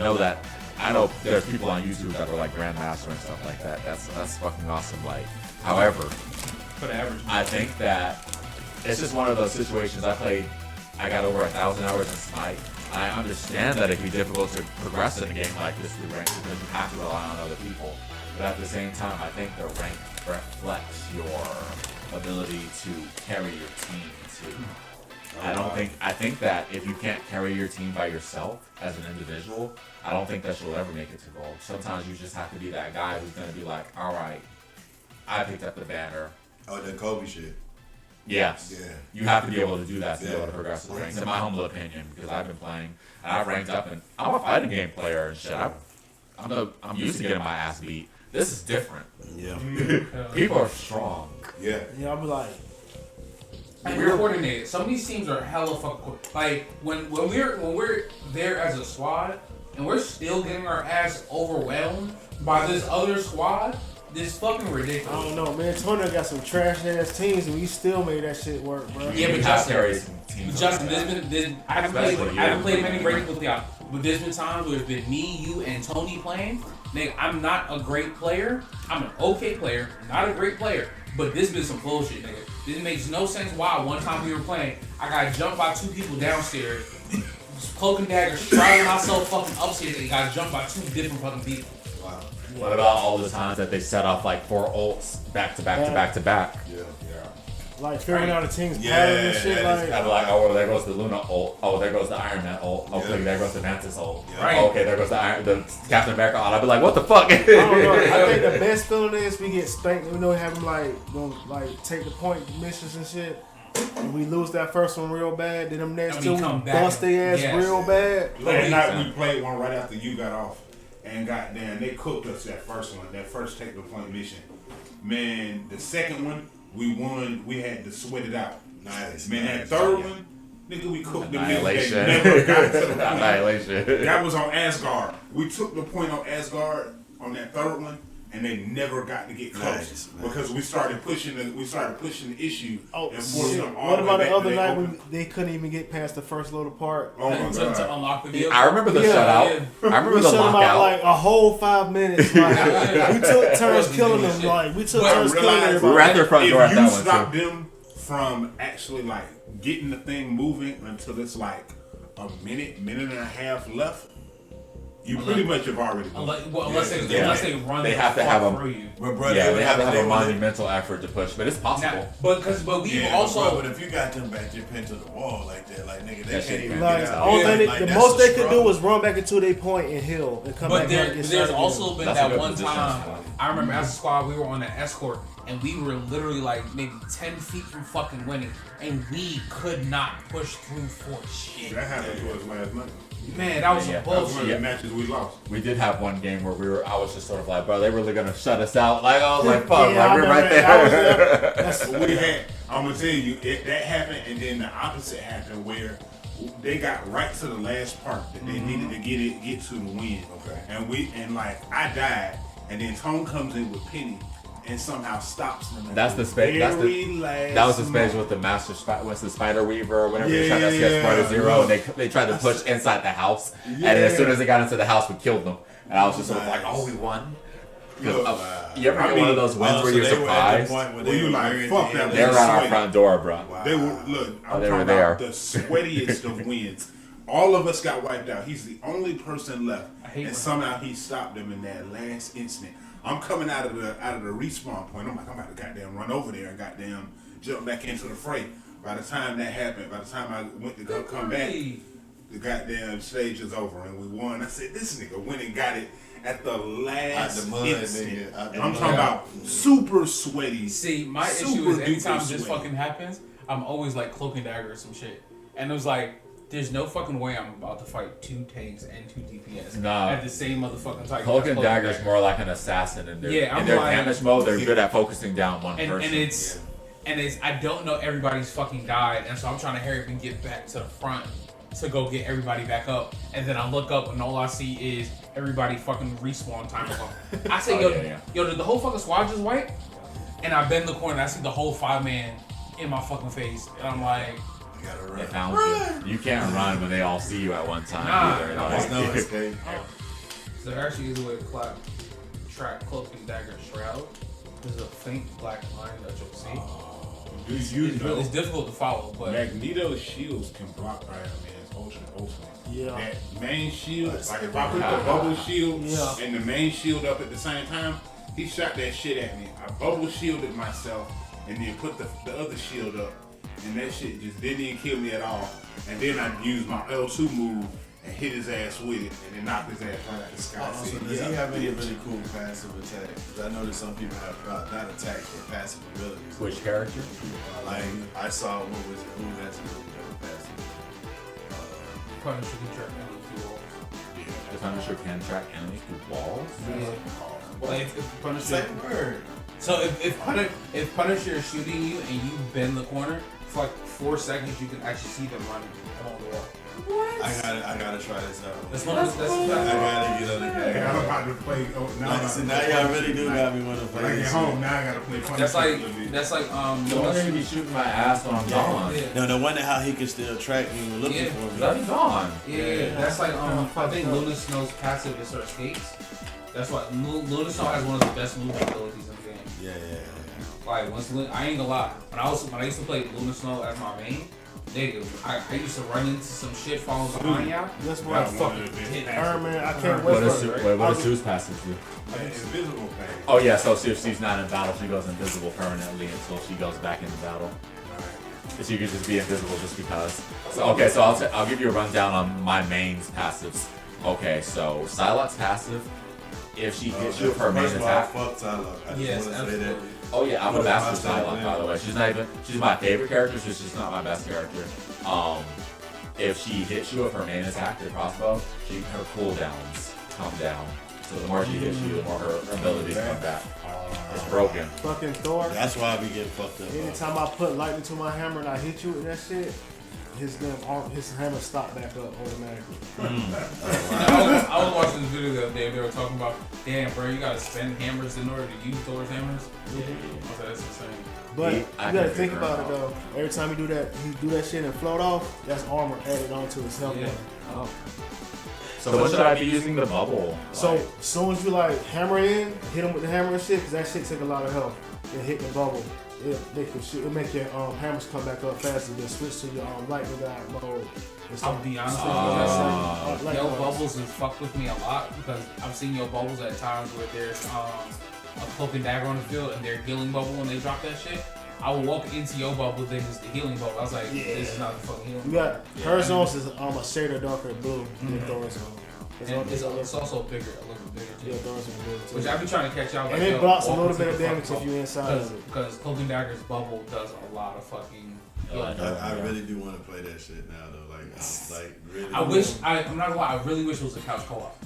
know there's people on YouTube that are like Grandmaster and stuff like that. That's fucking awesome. Like, however, For the average. I think that it's just one of those situations. I got over 1,000 hours in Smite. I understand that it'd be difficult to progress in a game like this through rank because you have to rely on other people. But at the same time, I think the rank reflects your ability to carry your team too. I think that if you can't carry your team by yourself as an individual, I don't think that you'll ever make it to gold. Sometimes you just have to be that guy who's gonna be like, all right, I picked up the banner. Oh, the Kobe shit. Yes. Yeah. You have to be able to do that to be Yeah. able to progress with ranks, in my humble opinion, because I've been playing and I've ranked up and I'm a fighting game player and shit. I'm used to getting my ass beat. This is different. Yeah. People are strong. Yeah. Yeah, I'll be like, And we're coordinated. Some of these teams are hella fucking like when we're there as a squad and we're still getting our ass overwhelmed by this other squad. This fucking I ridiculous. don't know, man. Antonio got some trash ass teams, and we still made that shit work, bro. Yeah, but We have Justin, carried some teams Justin, like that. I haven't Especially played you. many rankings with y'all, but there's been times where it's been me, you, and Tony playing. Nigga, I'm not a great player. I'm an okay player, not a great player. But this been some bullshit, nigga. This makes no sense. Why? One time we were playing, I got jumped by 2 people downstairs. Cloak and dagger, striving myself fucking upstairs, and got jumped by 2 different fucking people. Wow. What about all the times that they set off like 4 ults back to back to back to back? Yeah. Like figuring out a team's Yeah, pattern and shit. that is Like, I'd be like, oh, well, there goes the Luna ult. Oh, there goes the Iron Man ult. Okay, Yeah. there goes the Mantis ult. Yeah. Right. Oh, okay, there goes the Captain America ult. I'd be like, what the fuck? I don't know. I think the best feeling is we get spanked. We know we have them like take the point missions and shit. And we lose that first one real bad. Then them next And two we we come back bust their ass yes. real bad. Last night Exactly. we played one right after you got off, and goddamn, they cooked us that first one, that first technical point mission. Man, the second one we won. We had to sweat it out. Nice. Man, nice. that third one, nigga, we cooked them niggas. Annihilation. They never got to the point. Annihilation. That was on Asgard. We took the point on Asgard on that third one, and they never got to get close Nice, man. because we started pushing the issue. Oh, and forced shit. them all What the about way the back other to night their when open- they couldn't even get past the first little part? Oh my to god! unlock the vehicle. I remember the Yeah, shutout. yeah. I remember We the shut them out lockout. like a whole 5 minutes. Like, we took turns killing them. Like we took But turns killing realize- everybody. we were at their front If door at you that one stop too. them from actually like getting the thing moving until it's like a minute and a half left, you pretty much have already won. Unless they run They the have to fuck have a- through you. But brother, Yeah, they they would have to have a they would- monumental effort to push, but it's possible. Now, but we Yeah, also but if you got them back your pin to the wall like that, like nigga, they That shit can't even Like, get the out. only Yeah, thing like, the that's most a they could do struggle. was run back into their point and heal and come But back down and get there's started also again. been That's a that good one position. time. I remember as a squad we were on an escort and we were literally like maybe 10 feet from fucking winning, and we could not push through for shit. That happened to us last night. Man, that was Yeah. some That was one bullshit. of the matches we lost. We did have one game where I was just sort of like, bro, they really gonna shut us out. Like I was like, fuck, Yeah, like I we're right remember that. I was there. there. That's- But we had, I'm gonna tell you, that happened, and then the opposite happened where they got right to the last part that they needed to get to the win. Okay. And I died, and then Tone comes in with Penny and somehow stops them. at That's the space. That was the space moment. with the what's the Spider Weaver or whatever. they Yeah, tried to sketch part of yeah. Zero, and they tried to push inside the house. And then as soon as they got into the house, we killed them. And I was just sort of like, Nice. oh, we won. 'Cause, Look, you ever I get one of mean, those wins Oh, where so you're they were at the surprised? point where Well, you like, were fuck in that. the- They're around our sweaty. front door, bro. Wow. They were look. I'm they were talking there. about the sweatiest of wins. All of us got wiped out. He's the only person left, I hate and when- somehow he stopped them in that last instant. I'm coming out of the respawn point. I'm like, I'm about to goddamn run over there and goddamn jump back into the fray. By the time that happened, by the time I went to go come back, the goddamn stage is over and we won. I said, this nigga went and got it at the last Out the mud, instant. nigga, out the I'm mud. talking about super sweaty. See, my issue Super is anytime duper this sweaty. fucking happens, I'm always like Cloak and Dagger or some shit. And it was like, there's no fucking way I'm about to fight 2 tanks and 2 DPS Nah. at the same motherfucking time. Cloak and Dagger's more like an assassin, and Yeah, I'm in their like- damage mode, they're good at focusing down one and person. it's and I don't know everybody's fucking died, and so I'm trying to hurry up and get back to the front to go get everybody back up, and then I look up and all I see is everybody fucking respawn time ago. I say, yo, did the whole fucking squad just wipe? And I bend the corner and I see the whole 5-man in my fucking face, and I'm like, You gotta They run. found you. You can't run when they all see you at one time. Nah, either. no, There's no escape. so there actually is a way to track cloak and dagger shroud. There's a faint black line that you'll see. Do you know It's difficult to follow, but Magneto's shields can block Iron Man's ultimate? Yeah. That main shield, like if I put the bubble shield Yeah. and the main shield up at the same time, he shot that shit at me. I bubble shielded myself and then put the other shield up, and that shit just didn't even kill me at all. And then I used my L2 move and hit his ass with it, and then knocked his ass right out the sky. So does he have any really cool passive attacks? 'Cause I know that some people have not attacks but passive abilities. Which character? Like I saw who has a really good passive. Punisher can track enemies through walls. The Punisher can track enemies through walls. Yeah. Like if Punisher. Second word. So if Punisher is shooting you and you bend the corner for like 4 seconds, you can actually see them running along the wall. I gotta try this out. That's one of the I gotta get on the Hey, I'm game. about to play. Oh, now See, now y'all really do got me want to When I play get this. home, now I gotta play Punisher. That's a little bit. Don't want to be shooting my ass when I'm gone. Yeah. No, the wonder how he can still track me when looking Yeah. for me. Let me gone. Yeah, that's like I think Luna Snow's passive is her escapes. That's why Luna Snow has one of the best movement abilities in the game. Yeah. Like I ain't gonna lie, when I used to play Luna Snow as my main, nigga, I used to run into some shit falling behind y'all. That's why That's one of the best hit passive. Iron Man, I can't What wait is for it. wait, what does Sue's passive do? That invisible thing. Oh yeah, so if she's not in battle, she goes invisible permanently until she goes back into battle. So you could just be invisible just because. So okay, so I'll give you a rundown on my main's passives. Okay, so Psylocke's passive, if she hits you with her main First of all, attack. fuck Psylocke. I just Yes, want to say that. absolutely. Oh yeah, I'm a What master about Psylocke, by the way. She's my favorite character, she's just not my best character. If she hits you with her main attack, the crossbow, her cooldowns come down. So the more she hits you, the more her abilities come back. It's broken. Fucking Thor. That's why I be getting fucked up. Anytime I put lightning to my hammer and I hit you with that shit, his hammer stop back up automatically. I was watching this video the other day. They were talking about, damn, bro, you gotta spend hammers in order to use Thor's hammers. I was like, that's insane. But I you can gotta figure think it about it out. though. Every time you do that shit and float off, that's armor added onto his helmet. Yeah. Oh. So when should I be using the bubble? So Like, as soon as you like hammer in, hit him with the hammer and shit, cause that shit take a lot of health. Then hit the bubble. It make your hammers come back up faster. Then switch to your lightning guy mode. I'll be honest with you, Like Yo that. Bubbles has fucked with me a lot because I've seen Yo Bubbles at times where there's a cloak and dagger on the field and they're healing bubble when they drop that shit. I will walk into Yo Bubble thinking it's the healing bubble. I was like, this is not the fucking healing You bubble. got her zones is a shade of darker blue than Thor's zone. And it's also bigger, a little bit Yeah, bigger too. Thor's is blue too. Which I be trying to catch out. And it blocks a little bit of damage if you inside of it. Because Cloak and Dagger's bubble does a lot of fucking healing. I really do want to play that shit now though. Like really. I'm not gonna lie, I really wish it was a couch co-op.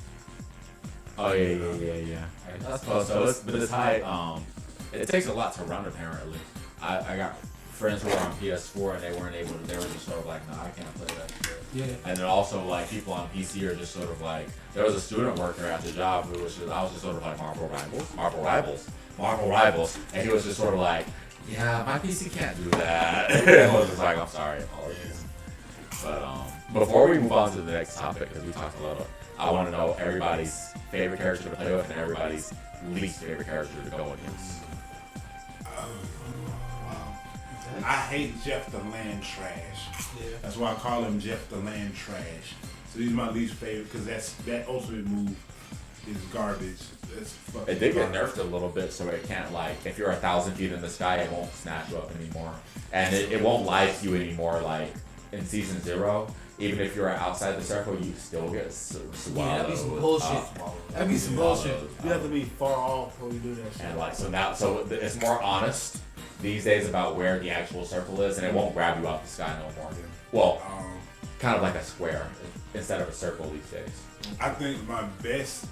oh yeah. That's close. So it's high. It takes a lot to run apparently. I got friends who were on PS4 and they weren't able to. They were just sort of like, no, I can't play that shit. Yeah. And then also like people on PC are just sort of like, there was a student worker at the job who was just, I was just sort of like Marvel Rivals, and he was just sort of like, yeah, my PC can't do that. And I was just like, I'm sorry, apologies. But before we move on to the next topic, because we talked a lot, I want to know everybody's favorite character to play with and everybody's least favorite character to go against. I hate Jeff the Land Trash. Yeah. That's why I call him Jeff the Land Trash. So he's my least favorite because that ultimate move is garbage. That's fucking It did get garbage. nerfed a little bit, so it can't like if you're 1,000 feet in the sky, it won't snatch you up anymore, and it won't live you anymore. Like in season 0, even if you're outside the circle, you still get swallowed. Yeah, that'd be some bullshit. That'd be some bullshit. You have to be far off before you do that shit. And like so it's more honest these days about where the actual circle is, and it won't grab you out the sky no more. Well, kind of like a square instead of a circle these days. I think my best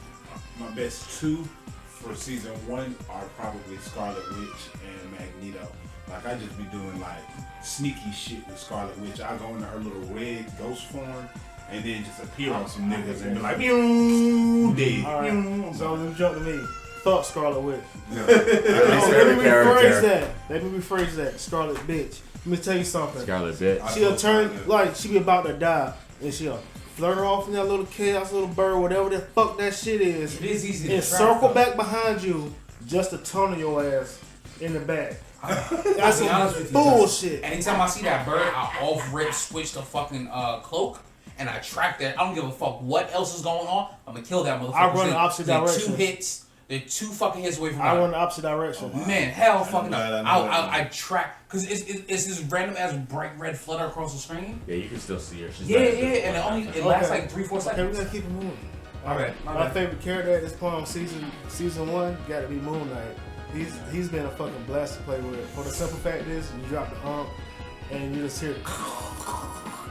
two for season 1 are probably Scarlet Witch and Magneto. Like I just be doing like sneaky shit with Scarlet Witch. I go into her little red ghost form and then just appear on some niggas and be like, "Pew, dead." All right. So then jump to me. Fuck Scarlet Witch. Yeah. Let me rephrase character. that. Let me rephrase that. Scarlet bitch. Let me tell you something. Scarlet bitch. She'll turn like she be about to die, and she'll flirt her off in that little chaos, little bird, whatever the fuck that shit is, It is easy to and track, circle though. back behind you just to tunnel your ass in the back. That's I'll be honest some with you, bullshit. Anytime I see that bird, I off rip switch the fucking cloak and I track that. I don't give a fuck what else is going on. I'm gonna kill that motherfucker. I run the opposite direction. 2 hits. They're 2 fucking hits away from I mine. run the opposite direction. Man, hell fucking I know up. that. I track because it's this random ass bright red flutter across the screen. Yeah, you can still see her. She's Yeah, not yeah, invisible and it at only that it time. lasts Okay. like 3-4 Okay, we seconds. gotta keep it moving. My bad. My favorite character at this point on season 1 got to be Moon Knight. He's been a fucking blast to play with. For the simple fact is, you drop the and you just hear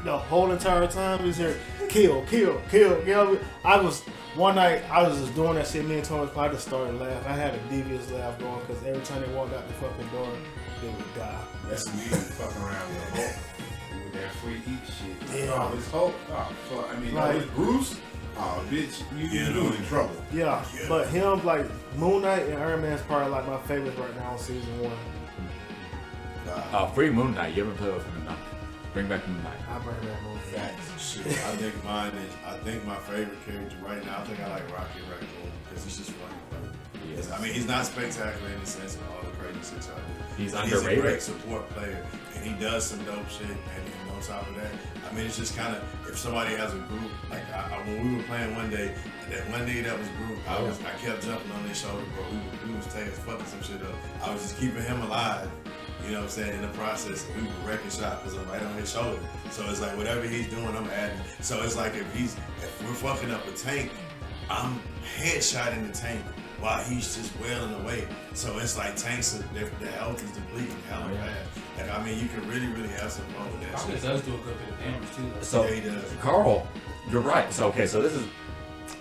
the whole entire time. You just hear kill, kill, kill, kill. One night I was just doing that shit. Me and Tony, I just started laughing. I had a devious laugh going because every time they walked out the fucking door, they would die. That's me fucking around with Hulk. With that free eat shit. Yeah. Oh, it's Hulk. Oh, fuck. I mean, Like- it's Bruce. Oh, bitch, you in trouble. Yeah, but him like Moon Knight and Iron Man's probably like my favorites right now on season 1. Free Moon Knight. You haven't played with Moon Knight. Bring back Moon Knight. I bring that Moon Knight. Shit, I think mine is. I think my favorite character right now. I think I like Rocket Raccoon because he's just funny. Yes. I mean, he's not spectacular in the sense of all the crazy shit y'all do. He's But underrated. He's a great support player, and he does some dope shit. And on top of that, I mean, it's just kind of if somebody has a group like when we were playing one day, that one day that was group, I kept jumping on their shoulder, bro. We was fucking some shit up. I was just keeping him alive. You know what I'm saying? In the process, we were wrecking shot because I'm right on his shoulder. So it's like whatever he's doing, I'm adding. So it's like if we're fucking up a tank, I'm headshotting the tank while he's just wailing away. So it's like tanks, their health is depleting hella bad. Like I mean, you can really, really have some fun with that Rocket shit. does do a good bit of damage too. Though. So, Yeah, he does. Carl, you're right. So this is.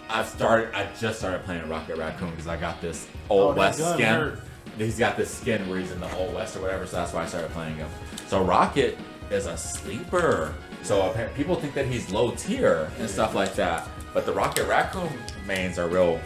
I just started playing Rocket Raccoon because I got this Old that West gun skin. hurt. He's got this skin where he's in the Old West or whatever, so that's why I started playing him. So Rocket is a sleeper. So people think that he's low tier and stuff like that, but the Rocket Raccoon mains are real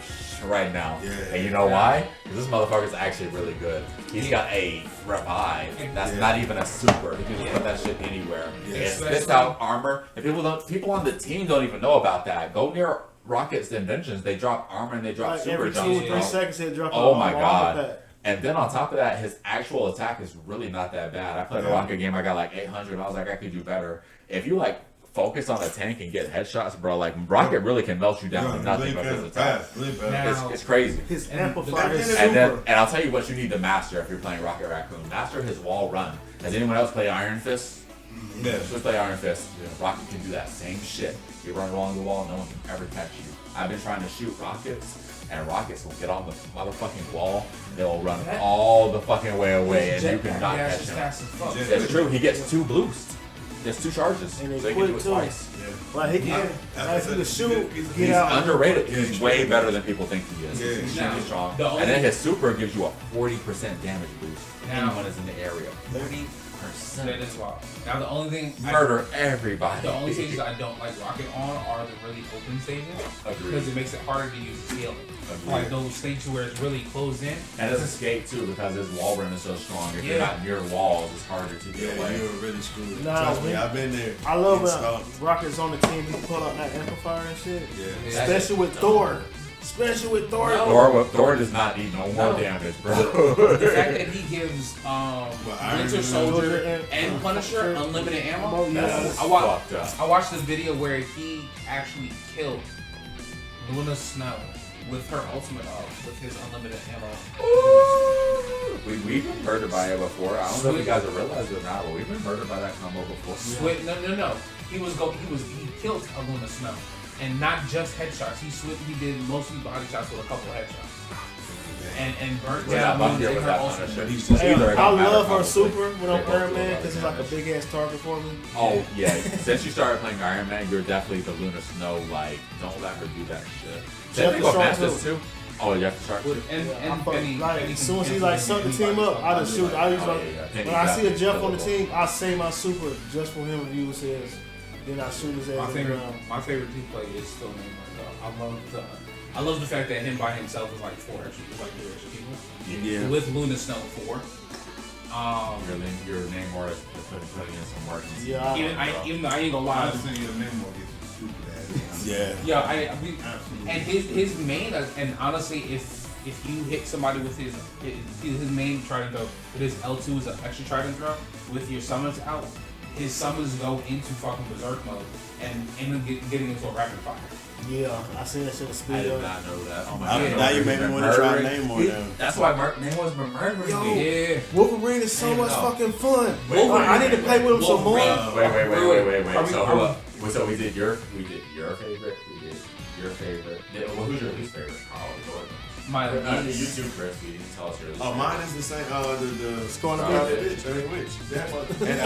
right now. Yeah. And you know why? Because this motherfucker's actually really good. He's got a revive. That's not even a super. You can just put that shit anywhere. Yeah. It spits out armor. And people on the team don't even know about that. Go near Rocket's inventions. They drop armor and they drop Like super every 2 jumps. or 3 bro. seconds, he'll drop. Oh a my bomb god. with that. And then on top of that, his actual attack is really not that bad. I played a Rocket game, I got like 800. I was like, I could do better. If you like focus on a tank and get headshots, bro, like Rocket really can melt you down with nothing but his attack. Now- It's crazy. His And amplifier is And then, super. and I'll tell you what you need to master if you're playing Rocket Raccoon. Master his wall run. Has anyone else played Iron Fist? Yeah. Let's play Iron Fist. Rocket can do that same shit. You run along the wall, no one can ever catch you. I've been trying to shoot rockets, and rockets will get on the motherfucking wall. They'll run all the fucking way away, and you can not Yeah, catch it's him. fast as fuck. It's true. He gets 2 boosts. Gets 2 charges. And they So he can do quick it too. twice. Like he can, like he can shoot, get He's out. underrated. He's way better than people think he is. Yeah. He's Now, extremely strong. the only- And then his super gives you a 40% damage boost. If Now- anyone is in the area. That 40%. is wild. Now the only thing Murder everybody. The only stages I don't like Rocket on are the really open stages Agreed. because it makes it harder to use scaling. Like those stages where it's really closed in. And his escape too, because his wall run is so strong. If you're Yeah. not near walls, it's harder to Yeah, get away. you were really screwed. Nah, Trust me, man. I've been there. I love Installed. when Rocket's on the team. He pull out that amplifier and shit. Yeah. Yeah. Especially with Thor. Especially with Thor. No. Thor does not need no more No. damage, bro. The fact that he gives Iron Winter Man, Soldier and- and Punisher unlimited ammo. Yeah. That's I wa- fucked up. I watched this video where he actually killed Luna Snow with her ultimate with his unlimited ammo. We've been murdered by it before. I don't know if you guys have realized it or not, but we've been murdered by that combo before. No. He killed a Luna Snow. And not just headshots. He did mostly body shots with a couple headshots. And burnt We're down not Luna's here in with her that ultimate. Punisher. He's It's Hey, either it I don't matter love her probably. super when I'm They both Iron do a Man lot of because it's like a damage. big ass target for me. Oh yeah, since you started playing Iron Man, you're definitely the Luna Snow. Like, don't let her do that shit. Same Jeff thing is with strong, Mantis too. Oh, you have to start. And Penny, Like Penny as soon as can he like instantly suck the team up, I just shoot. I usually Penny when I see a got Jeff on the killable. team, I say my super just for him to use his. Then I shoot his ass in the ground. My favorite team play is still Neymar. Though. I love the fact that him by himself is like four extra people. Yeah. With Luna Snow 4. Your name more is putting in some work. Yeah, Even though I ain't gonna lie. I've seen your name will get some stupid ass. Yeah. Yeah, Absolutely. and his main, and honestly, if you hit somebody with his main trident throw, with his L2 is an extra trident throw, with your summons out, his summons go into fucking berserk mode and end up getting into a rapid fire. yeah, I seen that shit with I speed. did not know that. Oh my I- God. now you made me want to try Namor now. That's why Name's been murdering Yo. me. Yeah. Wolverine is so much fucking fun. Wolverine- I need to play with him some more. Wolverine- Wait. So, Are so we did your favorite. We did your favorite. Well, who's your least favorite? My You too, Chris. You didn't tell us your least Oh, favorite. mine is the same. The Scorn Oh, the yeah. bitch. bitch. I mean, which? And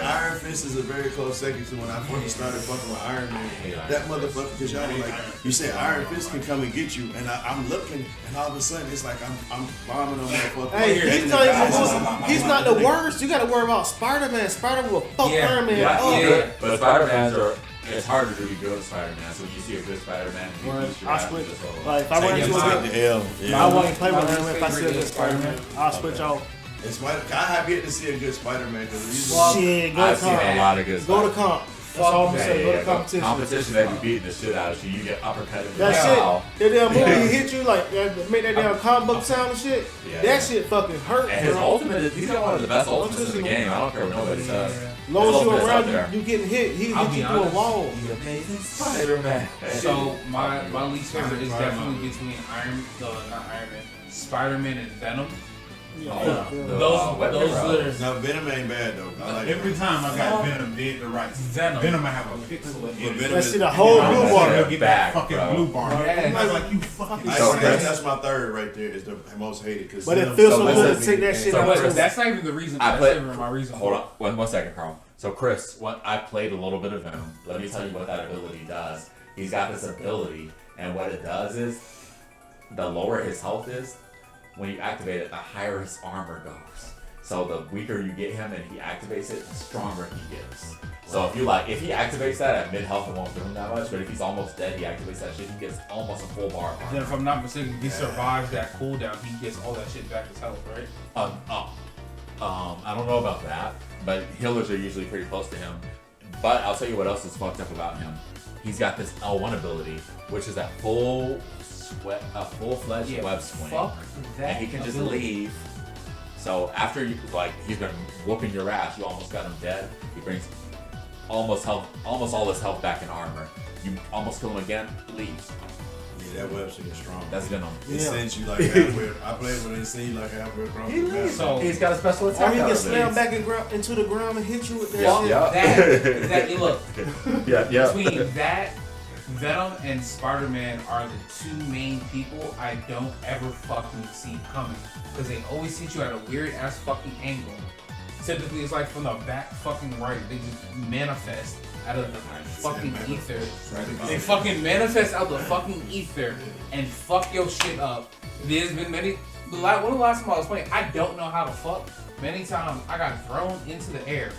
Iron Fist is a very close second to when I first started fucking with Iron Man. That motherfucker, because y'all were like, you said Iron Fist can come and get you, and I'm looking, and all of a sudden it's like I'm bombing on that fucking. Hey, and he's the not guys- he's not the worst. You got to worry about Spider-Man. Spider-Man will fuck Yeah, Iron Man Yeah, up. yeah. But Spider-Man's are. It's harder to be good with Spider-Man. So when you see a good Spider-Man, you Well, boost your I ass switch. just a little. Like if I run Take into a good, the L. I Yeah. won't play with My him if I see a favorite good is Spider-Man. I'll switch off. And I have yet to see a good Spider-Man because Well, Shit, go I've to seen a comp. lot of good Go to Spider-Man. comp. That's all I'm saying. Go to competition. Competition that be beating the shit out of you. You get uppercutted. That Wow. shit, that damn movie Yeah. hit you like make that damn comic book sound and shit. Yeah. That shit fucking hurt, And his bro. ultimate is, he's got one of the best ultimates in the game. I don't care what nobody says. Long as you Ultimate's around, up there. you getting hit. He I'll hit be you through a honest. wall. The amazing Spider-Man. So my least favorite is definitely between not Iron Man, Spider-Man and Venom. Yeah. Those now Venom ain't bad though. I like Every time I got Venom did the right Venom. Venom I have a pixel of Venom it. Let's see the whole blue bar. They'll get Back, that fucking bro. blue bar. Yes. I'm like, you fucking So that's my third right there. Is the most hated because But it feels So so listen, good to take that shit so out. But Chris- that's not even the reason. I That's played- not even my reason. Hold on, one second, Carl. So Chris, I played a little bit of Venom. Let me tell you what that ability does. He's got this ability, and what it does is, the lower his health is, when you activate it, the higher his armor goes. So the weaker you get him and he activates it, the stronger he gets. So if he activates that at mid health, it won't do him that much. But if he's almost dead, he activates that shit, he gets almost a full bar of Then, armor. if I'm not mistaken, if he survives that cooldown, he gets all that shit back as health, right? I don't know about that, but healers are usually pretty close to him. But I'll tell you what else is fucked up about him. He's got this L1 ability, which is that full-fledged web swing, Fuck that. and he can just ability. leave. So after he's been whooping your ass, you almost got him dead. He brings almost all his health back in armor. You almost kill him again, leaves. Yeah, that web shit is strong. That's Venom. It Yeah. sends you like halfway. I played with it. It sent you like halfway across the map. So He's got a special Or attack. he out can of slam it. back into the ground and hit you with that Yeah, shit. yeah. that look Yeah. between that, Venom and Spider-Man are the two main people I don't ever fucking see coming because they always hit you at a weird ass fucking angle. Typically, it's like from the back fucking right. They just manifest out of the fucking ether. They fucking manifest out the fucking ether and fuck your shit up. There's been many. One of the last time I was playing, I don't know how to fuck. Many times I got thrown into the air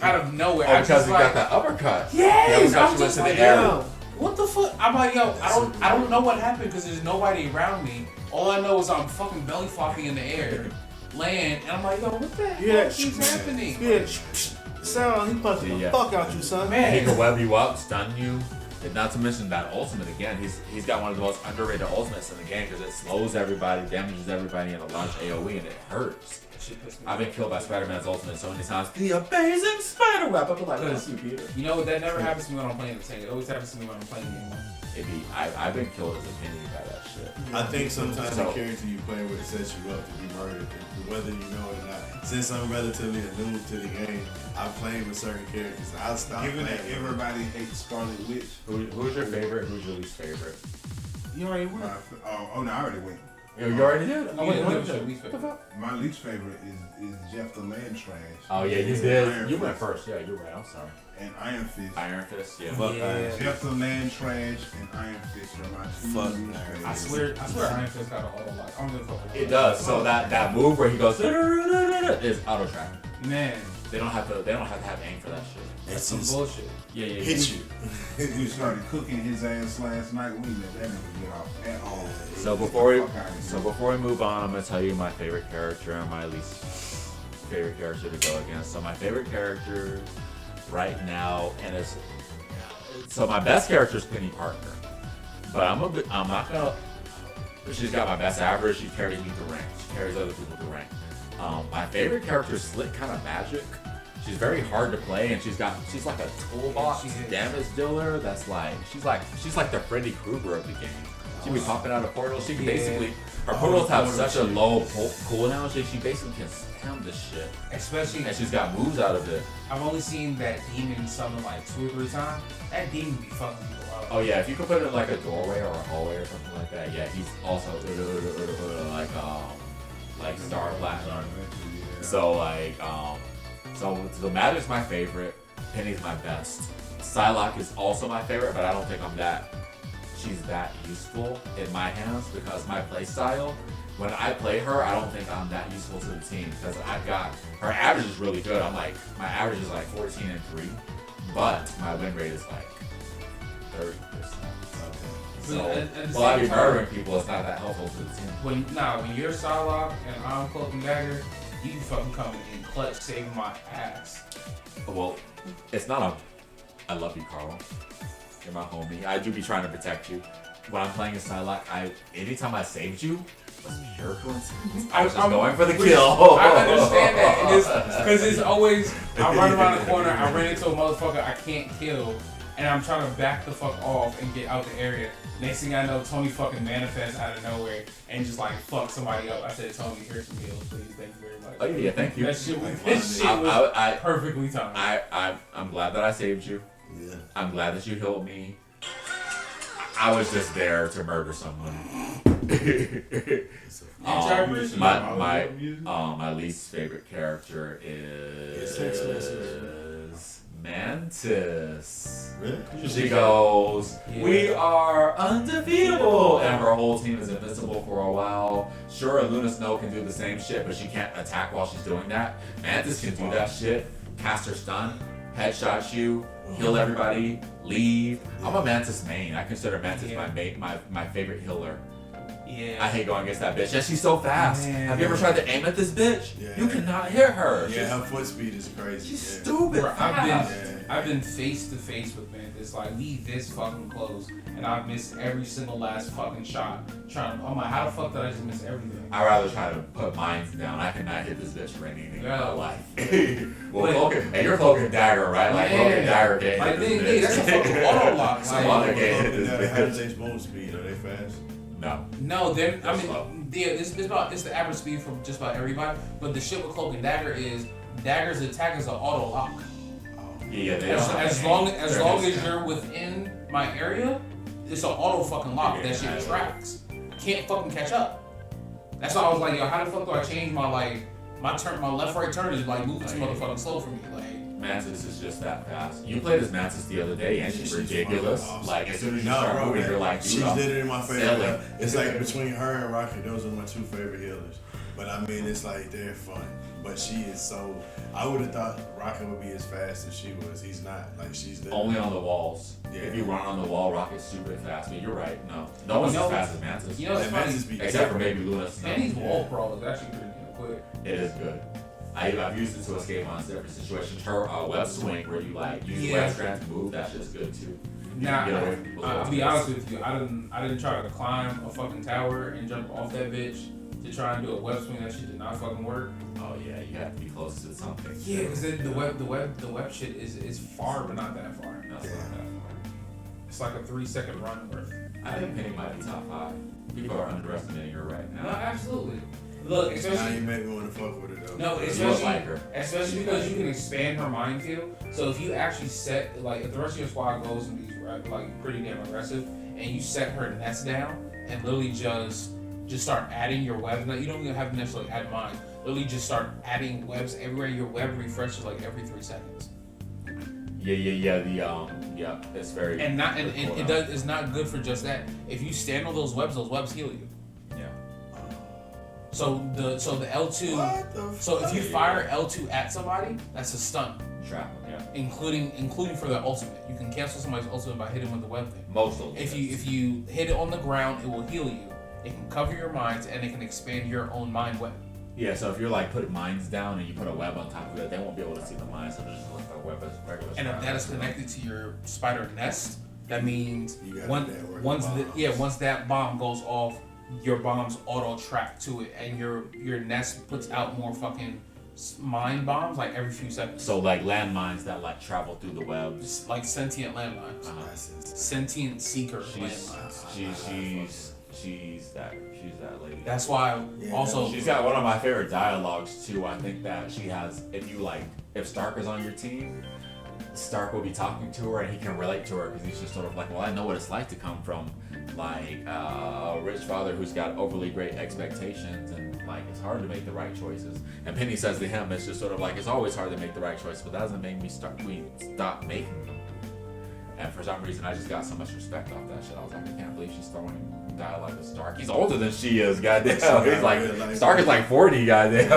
out of nowhere. Oh, I because just he like, got that uppercut. yes, Yeah, I'm we just got you like, into the air. Yo, what the fuck? I'm like, yo, I don't know what happened because there's nobody around me. All I know is I'm fucking belly flopping in the air, land, and I'm like, yo, what the Yeah. hell keeps happening? yeah, sound. He punched the Yeah. fuck out you, son. Man. He can web you up, stun you. And not to mention that ultimate again. He's got one of the most underrated ultimates in the game because it slows everybody, damages everybody in a large AOE, and it hurts. Shit pissed me I've been killed by Spider-Man's ultimate so many times. The amazing spider web. I've been like, that's you, Peter. You know what? That never happens to me when I'm playing the thing. It always happens to me when I'm playing the game. I've been killed as a penny by that shit. I think sometimes So- the character you play with sets you up to be murdered, whether you know it or not. Since I'm relatively new to the game, I'm playing with certain characters. I'll stop Given playing. that everybody hates Scarlet Witch. Who's your favorite? Who's your least favorite? You already won. Oh no, I already went. You already did? Oh, wait, yeah, what that is was your it? least favorite. My least favorite is Jeff the Land Trash. Oh yeah, you And did. Iron You went Fist. first. Yeah, you're right. I'm sorry. And Iron Fist. Iron Fist. Yeah. Fuck Yeah. Iron Jeff the Land Trash and Iron Fist are my two Fuck least Iron favorites. I swear Iron Fist got an auto lock. I'm just fucking. It does. So that move where he goes is auto track. Man, They don't have to have aim for that shit. that's It's some just bullshit. Yeah, yeah. hit you. We started cooking his ass last night. We let that nigga get off at all. So before we Fuck outta here. move on, I'm gonna tell you my favorite character and my least favorite character to go against. So my favorite character right now, and it's so my best character is Penny Parker, but I'm not gonna. She's got my best average. She carries me through rank. She carries other people through rank. My favorite character is Slick Kind of Magic. She's very hard to play, and she's like a toolbox Yeah, she is. damage dealer. That's like she's like the Freddy Krueger of the game. She be popping out of portals. She can basically her portals have such a low cooldown. She basically can spam this shit, Especially, and she's got moves out of it. I've only seen that demon summon like 2 or 3 times. That demon be fucking people up. Oh yeah, if you could put it in like a doorway or a hallway or something like that, yeah, he's also like Star Platinum. So Magic's my favorite. Penny's my best. Psylocke is also my favorite, but I don't think she's that useful in my hands because my play style. When I play her, I don't think I'm that useful to the team because her average is really good. My average is like 14-3, but my win rate is like 30%. So At the while I be same time- murdering people, it's not that helpful to the team. When you're Psylocke and I'm Cloak and Dagger, you fucking coming in clutch saving my ass. Well, it's not I love you, Carl. You're my homie. I do be trying to protect you. When I'm playing a Psylocke, anytime I saved you, it was pure coincidence. I was just going for the kill. I understand that. Because it's always, I run around the corner, I ran into a motherfucker I can't kill, and I'm trying to back the fuck off and get out the area. Next thing I know, Tony fucking manifests out of nowhere and just like fuck somebody up. I said, Tony, here's some heals, please. Thank you very much. Oh yeah, thank you. That shit was I, perfectly timed. I'm glad that I saved you. Yeah. I'm glad that you healed me. I was just there to murder someone. My least favorite character is Mantis. Really? She goes, Yeah. "We are undefeatable," and her whole team is invincible for a while. Sure, Luna Snow can do the same shit, but she can't attack while she's doing that. Mantis can do that shit. Cast her stun, headshot you, heal everybody, leave. I'm a Mantis main. I consider Mantis my favorite healer. Yeah. I hate going against that bitch. And she's so fast. Man. Have you ever tried to aim at this bitch? Yeah. You cannot hit her. Yeah, her foot speed is crazy. She's yeah. stupid Bro, fast. I've been face to face with Mantis, like we this fucking close, and I've missed every single last fucking shot. I'm like, how the fuck did I just miss everything? I'd rather try to put mines down. I cannot hit this bitch for anything in my Yeah. life. And you're Cloak and Dagger, right? Like Cloak and Dagger can't Like, hit this that's a bitch. fucking auto lock. Someone Like, can't hit this How does bitch. they move speed? Are they fast? No. no, they're. I Slow. mean, yeah, it's the average speed from just about everybody. But the shit with Cloak and Dagger is Dagger's attack is an auto lock. Yeah, they don't have As aim. long They're as just- you're within my area, it's an auto fucking lock. Yeah, That shit I know. tracks. Can't fucking catch up. That's why I was like, yo, how the fuck do I change my my left right turn is like moving too motherfucking slow for me. Like, Mantis is just that fast. You played as Mantis the other day, and she's She's ridiculous. fucking awesome. Like as soon as you No, start bro, moving, you're like, she's dude, I'm literally my favorite. selling. It's like between her and Rocket, those are my two favorite healers. But I mean, it's like they're fun. But she is so. I would have thought Rocket would be as fast as she was. He's not. Like she's literally- Only on the walls. Yeah. If you run on the wall, Rocket's stupid fast. But you're right. No one's as fast as Mantis. you know, it's Like, funny. Mantis be Except for maybe Luna Snow. Penny's wall crawl is actually pretty damn quick. It is good. I've used it to escape on different situations. Her web swing, where you like use Yeah. web strand to move, that shit's good too. You Nah, can get away from people's I'll web be swings. honest with you. I didn't try to climb a fucking tower and jump off that bitch to try and do a web swing. That shit did not fucking work. Oh yeah, you have to be close to something. Yeah, because the web shit is far, but not that far. No, Not it's that not. far. It's like a 3-second run worth. I think Penny might be top 5. People are underestimating her right No, now. absolutely. Look, Now you especially make me want to fuck with her though. no, You look especially like her. especially because you can expand her mind field. So if you actually set like if the rest of your squad goes and be like pretty damn aggressive, and you set her nets down and literally just just start adding your webs. Now you don't even have to necessarily add mine. Literally just start adding webs everywhere. Your web refreshes like every 3 seconds. Yeah. It's very It does. It's not good for just that. If you stand on those webs heal you. Yeah. So the L2. So if you fire L2 at somebody, that's a stun. Trap. Yeah. Including for the ultimate. You can cancel somebody's ultimate by hitting with the web thing. Most of them. If you hit it on the ground, it will heal you. It can cover your mines and it can expand your own mine web. Yeah, so if you're like putting mines down and you put a web on top of it, they won't be able to see the mines, so they'll just look like a web as regular. And if that is connected to your spider nest, that means You got once that bomb goes off, your bombs auto track to it, and your nest puts out more fucking mine bombs like every few seconds. So like landmines that like travel through the webs. Just like sentient landmines, sentient seeker landmines. She's that lady. That's why also She's got one of my favorite dialogues too. I think that she has, if Stark is on your team, Stark will be talking to her and he can relate to her because he's just sort of like, well, I know what it's like to come from like a rich father who's got overly great expectations and like it's hard to make the right choices. And Penny says to him, it's just sort of like it's always hard to make the right choice, but that doesn't make me stop making them. And for some reason, I just got so much respect off that shit. I was like, I can't believe she's throwing dialogue with Stark. He's older than she is, goddamn. He's like, Stark is like 40, goddamn.